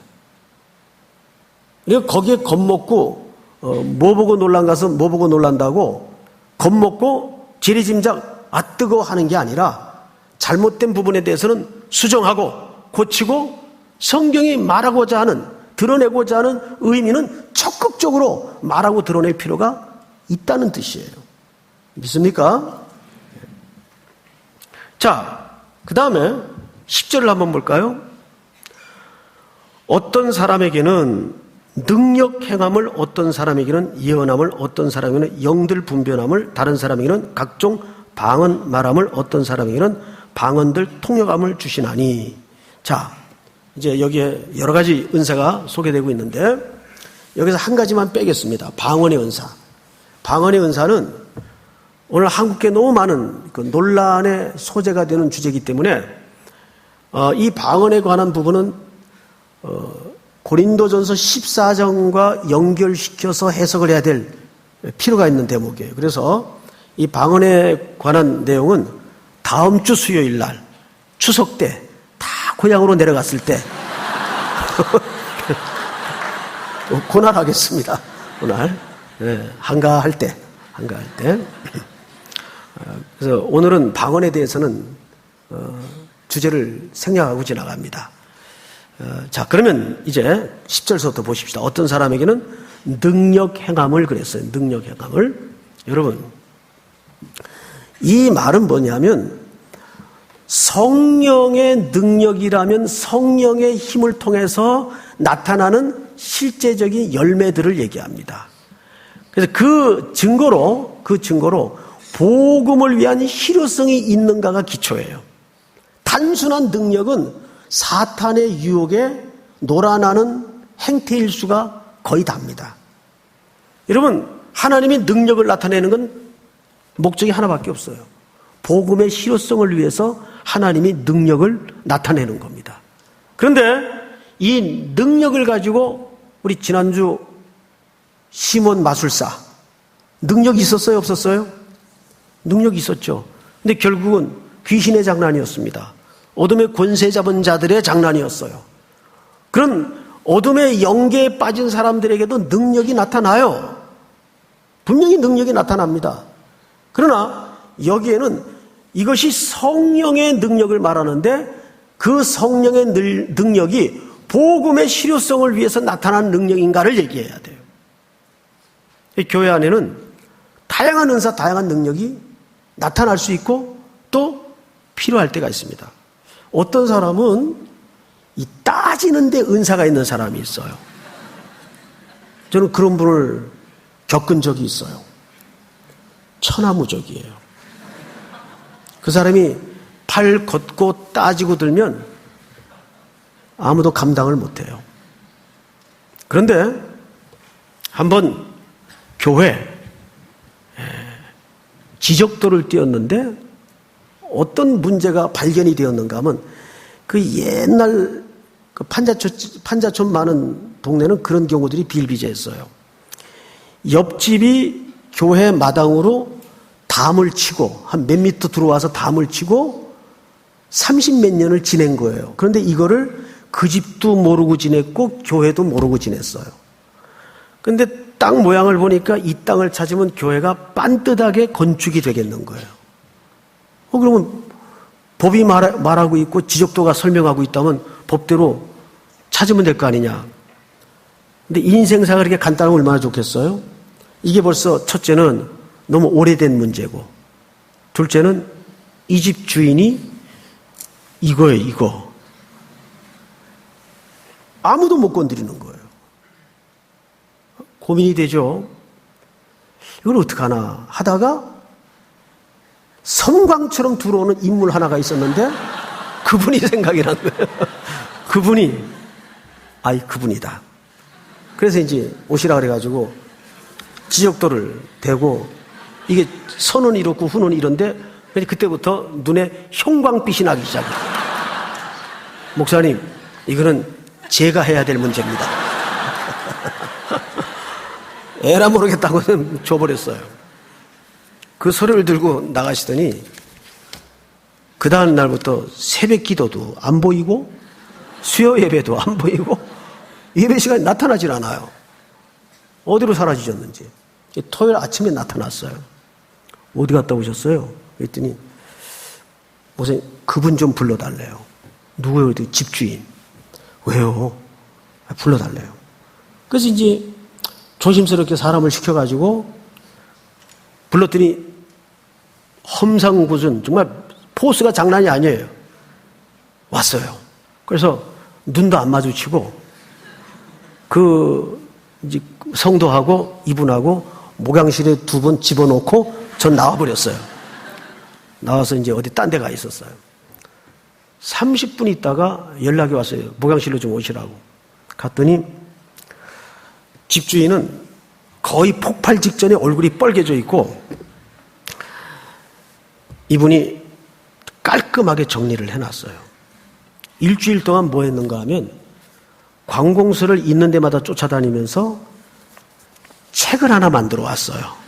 우리가 거기에 겁먹고 뭐 보고 놀란 가서 뭐 보고 놀란다고 겁먹고 지리짐작 뜨거워하는 게 아니라 잘못된 부분에 대해서는 수정하고 고치고 성경이 말하고자 하는 드러내고자 하는 의미는 적극적으로 말하고 드러낼 필요가 있다는 뜻이에요. 믿습니까? 자, 그 다음에 10절을 한번 볼까요? 어떤 사람에게는 능력 행함을, 어떤 사람에게는 예언함을, 어떤 사람에게는 영들 분별함을, 다른 사람에게는 각종 방언 말함을, 어떤 사람에게는 방언들 통역함을 주시나니. 자, 이제 여기에 여러 가지 은사가 소개되고 있는데 여기서 한 가지만 빼겠습니다. 방언의 은사. 방언의 은사는 오늘 한국에 너무 많은 그 논란의 소재가 되는 주제이기 때문에 이 방언에 관한 부분은 고린도전서 14장과 연결시켜서 해석을 해야 될 필요가 있는 대목이에요. 그래서 이 방언에 관한 내용은 다음 주 수요일 날 추석 때 다 고향으로 내려갔을 때 그날 하겠습니다. 그날 한가할 때 그래서 오늘은 방언에 대해서는 주제를 생략하고 지나갑니다. 자, 그러면 이제 10절서부터 보십시다. 어떤 사람에게는 능력 행함을 그랬어요. 능력 행함을. 여러분, 이 말은 뭐냐면 성령의 능력이라면 성령의 힘을 통해서 나타나는 실제적인 열매들을 얘기합니다. 그래서 그 증거로 복음을 위한 실효성이 있는가가 기초예요. 단순한 능력은 사탄의 유혹에 놀아나는 행태일 수가 거의 답니다. 여러분, 하나님의 능력을 나타내는 건 목적이 하나밖에 없어요. 복음의 실효성을 위해서 하나님이 능력을 나타내는 겁니다. 그런데 이 능력을 가지고 우리 지난주 시몬 마술사 능력이 있었어요? 없었어요? 능력이 있었죠. 근데 결국은 귀신의 장난이었습니다. 어둠의 권세 잡은 자들의 장난이었어요. 그런 어둠의 영계에 빠진 사람들에게도 능력이 나타나요. 분명히 능력이 나타납니다. 그러나 여기에는 이것이 성령의 능력을 말하는데 그 성령의 능력이 복음의 실효성을 위해서 나타난 능력인가를 얘기해야 돼요. 이 교회 안에는 다양한 은사, 다양한 능력이 나타날 수 있고 또 필요할 때가 있습니다. 어떤 사람은 이 따지는데 은사가 있는 사람이 있어요. 저는 그런 분을 겪은 적이 있어요. 천하무적이에요. 그 사람이 팔 걷고 따지고 들면 아무도 감당을 못해요. 그런데 한번 교회 지적도를 띄웠는데 어떤 문제가 발견이 되었는가 하면 그 옛날 그 판자촌 많은 동네는 그런 경우들이 비일비재했어요. 옆집이 교회 마당으로 담을 치고 한 몇 미터 들어와서 담을 치고 30몇 년을 지낸 거예요. 그런데 이거를 그 집도 모르고 지냈고 교회도 모르고 지냈어요. 그런데 땅 모양을 보니까 이 땅을 찾으면 교회가 빤듯하게 건축이 되겠는 거예요. 그러면 법이 말하고 있고 지적도가 설명하고 있다면 법대로 찾으면 될 거 아니냐. 근데 인생사가 그렇게 간단하면 얼마나 좋겠어요? 이게 벌써 첫째는 너무 오래된 문제고, 둘째는 이 집 주인이 이거예요, 이거. 아무도 못 건드리는 거예요. 고민이 되죠. 이걸 어떡하나 하다가 섬광처럼 들어오는 인물 하나가 있었는데 그분이 생각이 난 거예요. 그분이다. 그래서 이제 오시라 그래가지고 지적도를 대고 이게 선은 이렇고 후는 이런데 그때부터 눈에 형광빛이 나기 시작해요. 목사님, 이거는 제가 해야 될 문제입니다. 에라 모르겠다고 줘버렸어요. 그 서류를 들고 나가시더니 그 다음 날부터 새벽 기도도 안 보이고 수요 예배도 안 보이고 예배 시간이 나타나질 않아요. 어디로 사라지셨는지. 토요일 아침에 나타났어요. 어디 갔다 오셨어요? 그랬더니 목사님, 그분 좀 불러달래요. 누구요? 집주인. 왜요? 불러달래요. 그래서 이제 조심스럽게 사람을 시켜가지고 불렀더니 험상궂은 정말 포스가 장난이 아니에요. 왔어요. 그래서 눈도 안 마주치고 그 이제 성도하고 이분하고 목양실에 두 번 집어넣고 전 나와버렸어요. 나와서 이제 어디 딴 데 가 있었어요. 30분 있다가 연락이 왔어요. 목양실로 좀 오시라고. 갔더니 집주인은 거의 폭발 직전에 얼굴이 빨개져 있고 이분이 깔끔하게 정리를 해놨어요. 일주일 동안 뭐 했는가 하면 관공서를 있는 데마다 쫓아다니면서 책을 하나 만들어 왔어요.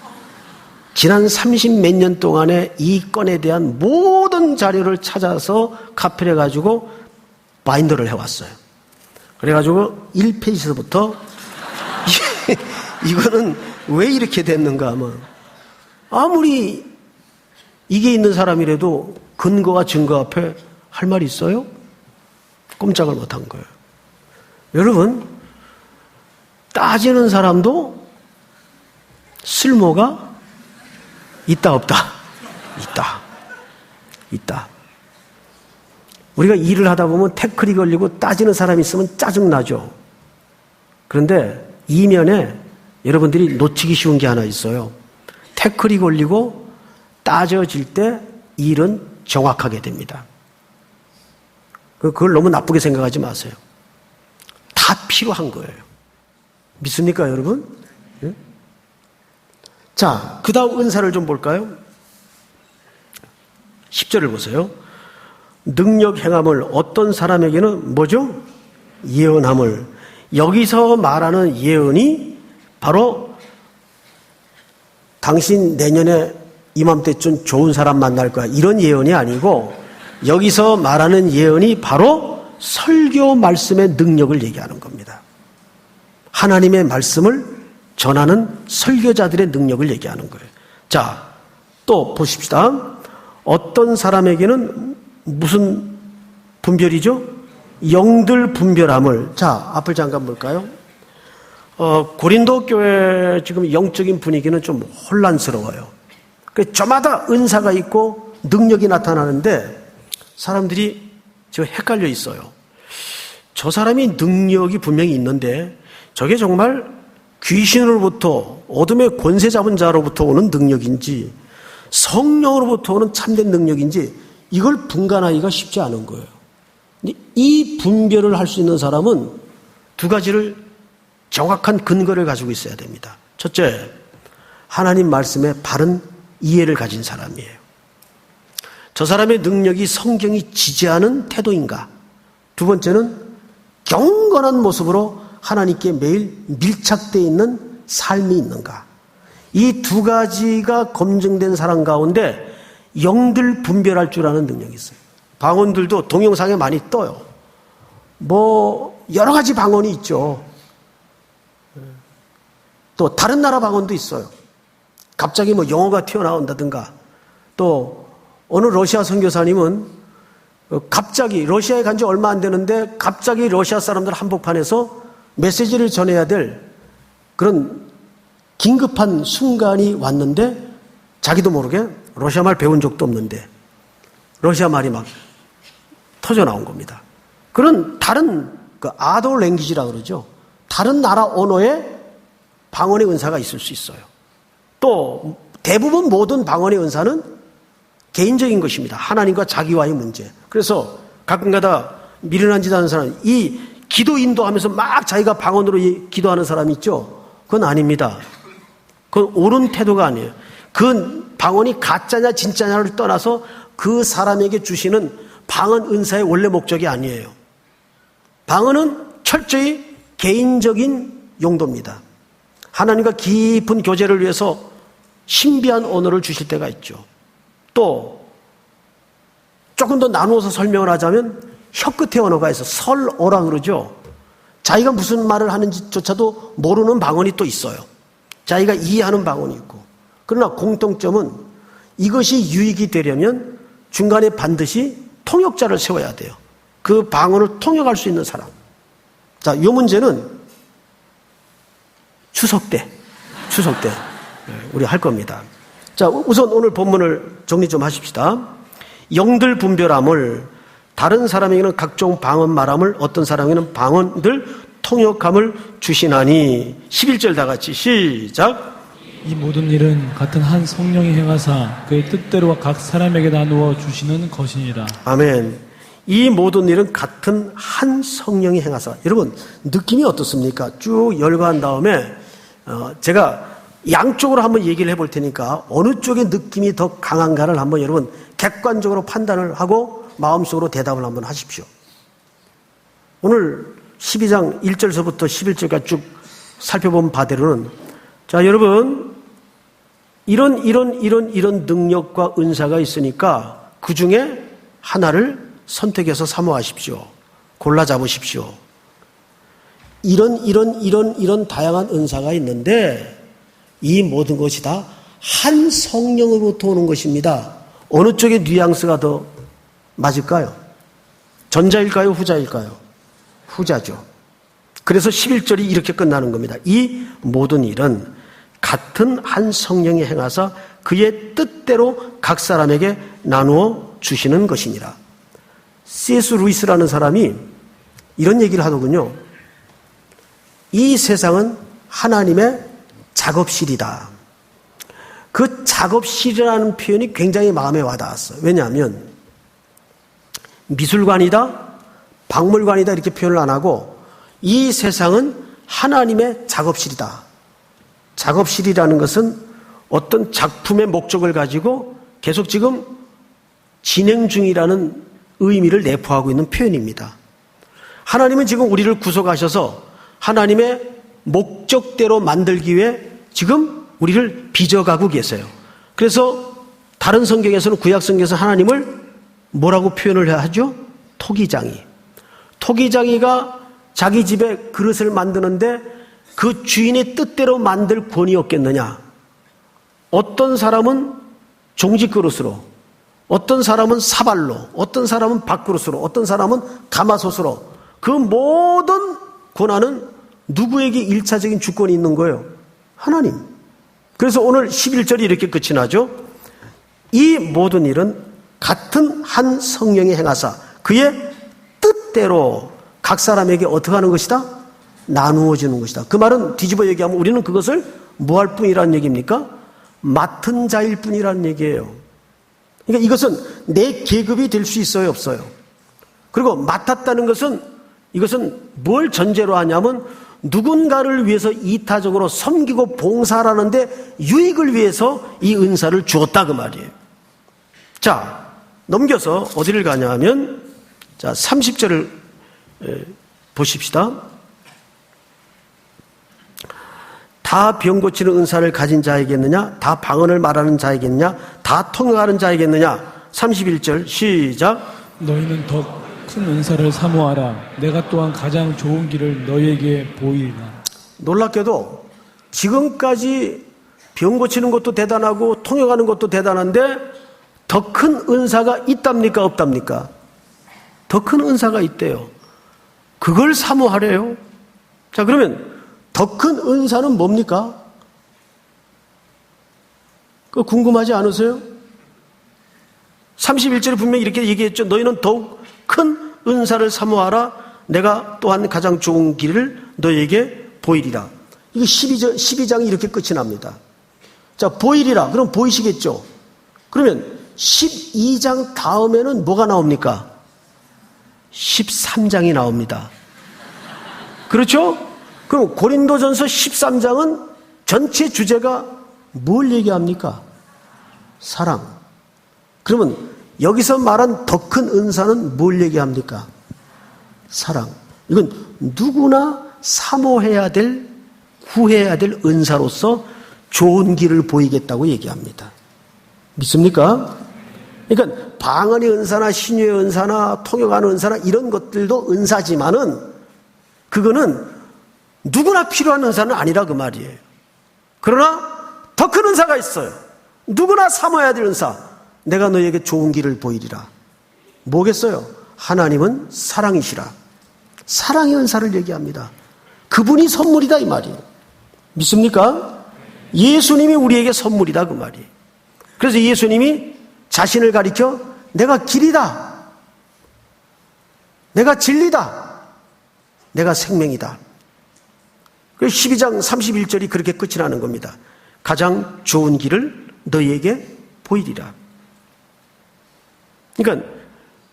지난 30몇 년 동안의 이 건에 대한 모든 자료를 찾아서 카피를 해가지고 바인더를 해왔어요. 그래가지고 1페이지서부터 이거는 왜 이렇게 됐는가 하면 아무리 이게 있는 사람이라도 근거와 증거 앞에 할 말이 있어요? 꼼짝을 못한 거예요. 여러분, 따지는 사람도 쓸모가 있다 없다? 있다. 우리가 일을 하다 보면 태클이 걸리고 따지는 사람이 있으면 짜증나죠. 그런데 이면에 여러분들이 놓치기 쉬운 게 하나 있어요. 태클이 걸리고 따져질 때 일은 정확하게 됩니다. 그걸 너무 나쁘게 생각하지 마세요. 다 필요한 거예요. 믿습니까, 여러분? 네? 자, 그 다음 은사를 좀 볼까요? 10절을 보세요. 능력 행함을 어떤 사람에게는 뭐죠? 예언함을. 여기서 말하는 예언이 바로 당신 내년에 이맘때쯤 좋은 사람 만날 거야, 이런 예언이 아니고, 여기서 말하는 예언이 바로 설교 말씀의 능력을 얘기하는 겁니다. 하나님의 말씀을 전하는 설교자들의 능력을 얘기하는 거예요. 자, 또 보십시다. 어떤 사람에게는 무슨 분별이죠? 영들 분별함을. 자, 앞을 잠깐 볼까요? 고린도 교회 지금 영적인 분위기는 좀 혼란스러워요. 저마다 은사가 있고 능력이 나타나는데 사람들이 지금 헷갈려 있어요. 저 사람이 능력이 분명히 있는데 저게 정말 귀신으로부터, 어둠의 권세 잡은 자로부터 오는 능력인지 성령으로부터 오는 참된 능력인지 이걸 분간하기가 쉽지 않은 거예요. 이 분별을 할 수 있는 사람은 두 가지를 정확한 근거를 가지고 있어야 됩니다. 첫째, 하나님 말씀에 바른 이해를 가진 사람이에요. 저 사람의 능력이 성경이 지지하는 태도인가? 두 번째는 경건한 모습으로 하나님께 매일 밀착되어 있는 삶이 있는가? 이 두 가지가 검증된 사람 가운데 영들 분별할 줄 아는 능력이 있어요. 방언들도 동영상에 많이 떠요. 여러 가지 방언이 있죠. 또 다른 나라 방언도 있어요. 갑자기 영어가 튀어나온다든가, 또 어느 러시아 선교사님은 갑자기 러시아에 간 지 얼마 안 되는데 갑자기 러시아 사람들 한복판에서 메시지를 전해야 될 그런 긴급한 순간이 왔는데 자기도 모르게 러시아 말 배운 적도 없는데 러시아 말이 막 터져 나온 겁니다. 그런 다른 아더 랭귀지라고 그러죠. 다른 나라 언어의 방언의 은사가 있을 수 있어요. 또 대부분 모든 방언의 은사는 개인적인 것입니다. 하나님과 자기와의 문제. 그래서 가끔가다 미련한 짓 하는 사람, 이 기도 인도하면서 막 자기가 방언으로 기도하는 사람이 있죠. 그건 아닙니다. 그건 옳은 태도가 아니에요. 그 방언이 가짜냐 진짜냐를 떠나서 그 사람에게 주시는 방언 은사의 원래 목적이 아니에요. 방언은 철저히 개인적인 용도입니다. 하나님과 깊은 교제를 위해서 신비한 언어를 주실 때가 있죠. 또 조금 더 나누어서 설명을 하자면 혀끝의 언어가 있어 설어라 그러죠. 자기가 무슨 말을 하는지조차도 모르는 방언이 또 있어요. 자기가 이해하는 방언이 있고. 그러나 공통점은 이것이 유익이 되려면 중간에 반드시 통역자를 세워야 돼요. 그 방언을 통역할 수 있는 사람. 자, 이 문제는 추석 때 우리 할 겁니다. 자, 우선 오늘 본문을 정리 좀 하십시다. 영들 분별함을, 다른 사람에게는 각종 방언 말함을, 어떤 사람에게는 방언들 통역함을 주시나니. 11절 다 같이 시작. 이 모든 일은 같은 한 성령이 행하사 그의 뜻대로 각 사람에게 나누어 주시는 것이니라. 아멘. 이 모든 일은 같은 한 성령이 행하사. 여러분 느낌이 어떻습니까? 쭉 열거한 다음에 제가 양쪽으로 한번 얘기를 해볼 테니까 어느 쪽의 느낌이 더 강한가를 한번 여러분 객관적으로 판단을 하고 마음속으로 대답을 한번 하십시오. 오늘 12장 1절서부터 11절까지 쭉 살펴본 바대로는, 자, 여러분 이런 능력과 은사가 있으니까 그 중에 하나를 선택해서 사모하십시오. 골라 잡으십시오. 이런 다양한 은사가 있는데 이 모든 것이 다 한 성령으로부터 오는 것입니다. 어느 쪽의 뉘앙스가 더 맞을까요? 전자일까요? 후자일까요? 후자죠. 그래서 11절이 이렇게 끝나는 겁니다. 이 모든 일은 같은 한 성령이 행하사 그의 뜻대로 각 사람에게 나누어 주시는 것이니라. C.S. 루이스라는 사람이 이런 얘기를 하더군요. 이 세상은 하나님의 작업실이다. 그 작업실이라는 표현이 굉장히 마음에 와닿았어요. 왜냐하면 미술관이다, 박물관이다 이렇게 표현을 안 하고 이 세상은 하나님의 작업실이다. 작업실이라는 것은 어떤 작품의 목적을 가지고 계속 지금 진행 중이라는 의미를 내포하고 있는 표현입니다. 하나님은 지금 우리를 구속하셔서 하나님의 목적대로 만들기 위해 지금 우리를 빚어가고 계세요. 그래서 다른 성경에서는 구약 성경에서 하나님을 뭐라고 표현을 하죠? 토기장이. 토기장이가 자기 집에 그릇을 만드는데 그 주인의 뜻대로 만들 권위 없겠느냐? 어떤 사람은 종지 그릇으로, 어떤 사람은 사발로, 어떤 사람은 밥그릇으로, 어떤 사람은 가마솥으로, 그 모든 권한은 누구에게 일차적인 주권이 있는 거예요? 하나님. 그래서 오늘 11절이 이렇게 끝이 나죠. 이 모든 일은 같은 한 성령이 행하사 그의 뜻대로 각 사람에게 어떻게 하는 것이다? 나누어지는 것이다. 그 말은 뒤집어 얘기하면 우리는 그것을 뭐 할 뿐이라는 얘기입니까? 맡은 자일 뿐이라는 얘기예요. 그러니까 이것은 내 계급이 될 수 있어요, 없어요? 그리고 맡았다는 것은 이것은 뭘 전제로 하냐면 누군가를 위해서 이타적으로 섬기고 봉사하는데 유익을 위해서 이 은사를 주었다 그 말이에요. 자, 넘겨서 어디를 가냐 하면 자, 30절을 보십시다. 다 병 고치는 은사를 가진 자이겠느냐? 다 방언을 말하는 자이겠느냐? 다 통역하는 자이겠느냐? 31절 시작. 너희는 더 큰 은사를 사모하라. 내가 또한 가장 좋은 길을 너희에게 보이리라. 놀랍게도 지금까지 병 고치는 것도 대단하고 통역하는 것도 대단한데 더 큰 은사가 있답니까? 없답니까? 더 큰 은사가 있대요. 그걸 사모하래요. 자, 그러면 더 큰 은사는 뭡니까? 그거 궁금하지 않으세요? 31절에 분명히 이렇게 얘기했죠. 너희는 더욱 큰 은사를 사모하라. 내가 또한 가장 좋은 길을 너희에게 보이리라. 이게 12장이 이렇게 끝이 납니다. 자, 보이리라. 그럼 보이시겠죠? 그러면 12장 다음에는 뭐가 나옵니까? 13장이 나옵니다. 그렇죠? 그럼 고린도전서 13장은 전체 주제가 뭘 얘기합니까? 사랑. 그러면 여기서 말한 더 큰 은사는 뭘 얘기합니까? 사랑. 이건 누구나 사모해야 될, 구해야 될 은사로서 좋은 길을 보이겠다고 얘기합니다. 믿습니까? 그러니까 방언의 은사나 신유의 은사나 통역하는 은사나 이런 것들도 은사지만은 그거는 누구나 필요한 은사는 아니라 그 말이에요. 그러나 더 큰 은사가 있어요. 누구나 사모해야 될 은사. 내가 너에게 좋은 길을 보이리라. 뭐겠어요? 하나님은 사랑이시라. 사랑의 은사를 얘기합니다. 그분이 선물이다 이 말이에요. 믿습니까? 예수님이 우리에게 선물이다 그 말이에요. 그래서 예수님이 자신을 가리켜 내가 길이다. 내가 진리다. 내가 생명이다. 그래서 12장 31절이 그렇게 끝이 나는 겁니다. 가장 좋은 길을 너희에게 보이리라. 그러니까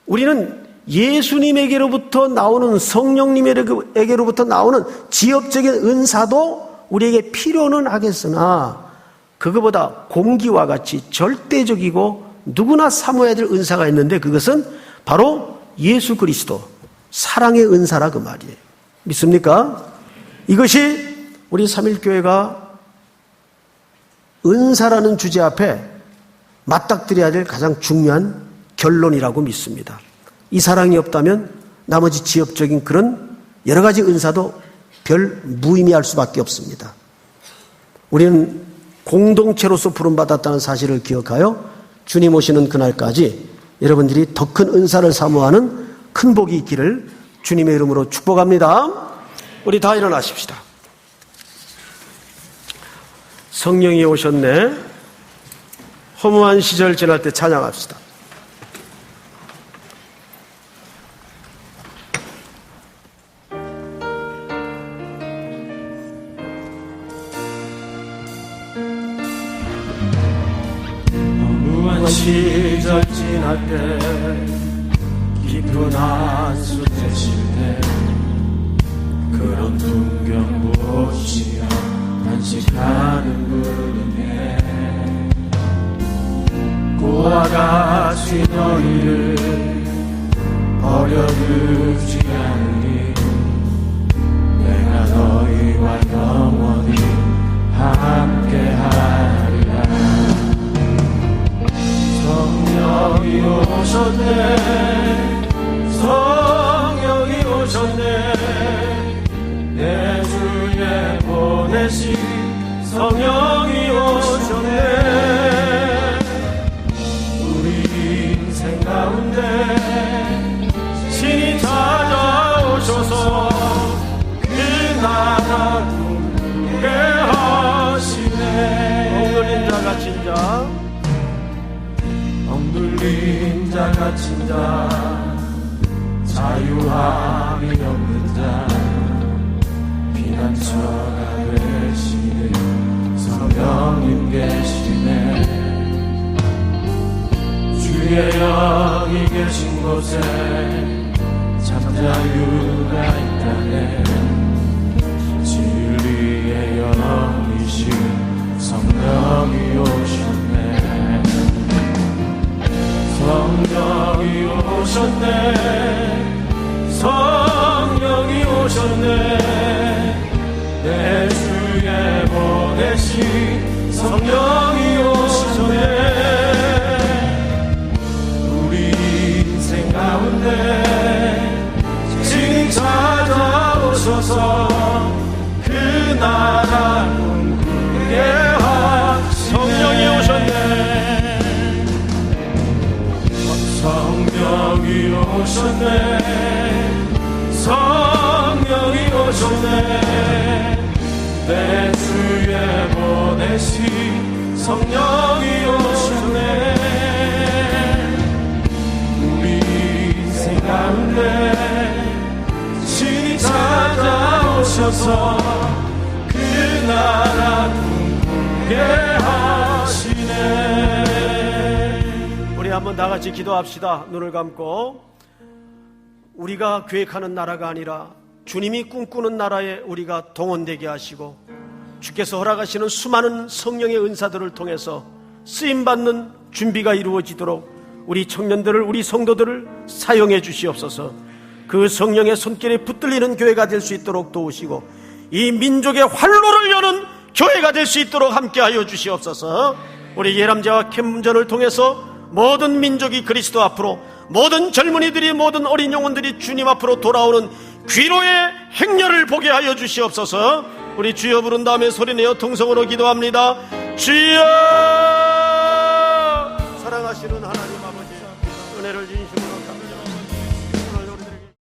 우리는 예수님에게로부터 나오는 성령님에게로부터 나오는 지엽적인 은사도 우리에게 필요는 하겠으나 그거보다 공기와 같이 절대적이고 누구나 사모해야 될 은사가 있는데 그것은 바로 예수 그리스도 사랑의 은사라 그 말이에요. 믿습니까? 이것이 우리 삼일교회가 은사라는 주제 앞에 맞닥뜨려야 될 가장 중요한 결론이라고 믿습니다. 이 사랑이 없다면 나머지 지엽적인 그런 여러 가지 은사도 별 무의미할 수밖에 없습니다. 우리는 공동체로서 부름받았다는 사실을 기억하여 주님 오시는 그날까지 여러분들이 더 큰 은사를 사모하는 큰 복이 있기를 주님의 이름으로 축복합니다. 우리 다 일어나십시다. 성령이 오셨네. 허무한 시절 지날 때 찬양합시다. 시절 지날 때 깊은 한숨 내쉴 때 그런 풍경 보시며 단식하는 분이네 너희를 버려두지 않으니 내가 너희와 영원히 함께하리라. 성령이 오셨네, 성령이 오셨네, 내 주에 보내신 성령이 오셨네. 우리 인생 가운데 신이 찾아오셔서 그 나라 꿈꾸게 하시네. 억눌린 자 갇힌 자, 억눌린 자 갇힌 자, 자유함이 없는 자, 피난처가 되시는 성령님 계시네. 주의 영이 계신 곳에 잠자유가 있다네. 진리의 영이신 성령이 오셨네. 성령이 오셨네, 성령이 오셨네, 내 주에 보내신 성령이 오셨네. 우리 인생 가운데 신이 찾아오셔서 그 나라 꿈꾸게 하시네. 성령이 오셨네, 성령이 오셨네, 성령이 오셨네, 내 주에 보내신 성령이 오셨네. 우리 인생 가운데 신이 찾아오셔서 그 나라 꿈꾸게 하시네. 우리 한번 다 같이 기도합시다. 눈을 감고. 우리가 계획하는 나라가 아니라 주님이 꿈꾸는 나라에 우리가 동원되게 하시고, 주께서 허락하시는 수많은 성령의 은사들을 통해서 쓰임받는 준비가 이루어지도록 우리 청년들을, 우리 성도들을 사용해 주시옵소서. 그 성령의 손길에 붙들리는 교회가 될 수 있도록 도우시고, 이 민족의 활로를 여는 교회가 될 수 있도록 함께하여 주시옵소서. 우리 예람제와 캠전을 통해서 모든 민족이 그리스도 앞으로, 모든 젊은이들이, 모든 어린 영혼들이 주님 앞으로 돌아오는 귀로의 행렬을 보게 하여 주시옵소서. 우리 주여 부른 다음에 소리내어 통성으로 기도합니다. 주여! 사랑하시는 하나님 아버지, 은혜를 진심으로 감사합니다.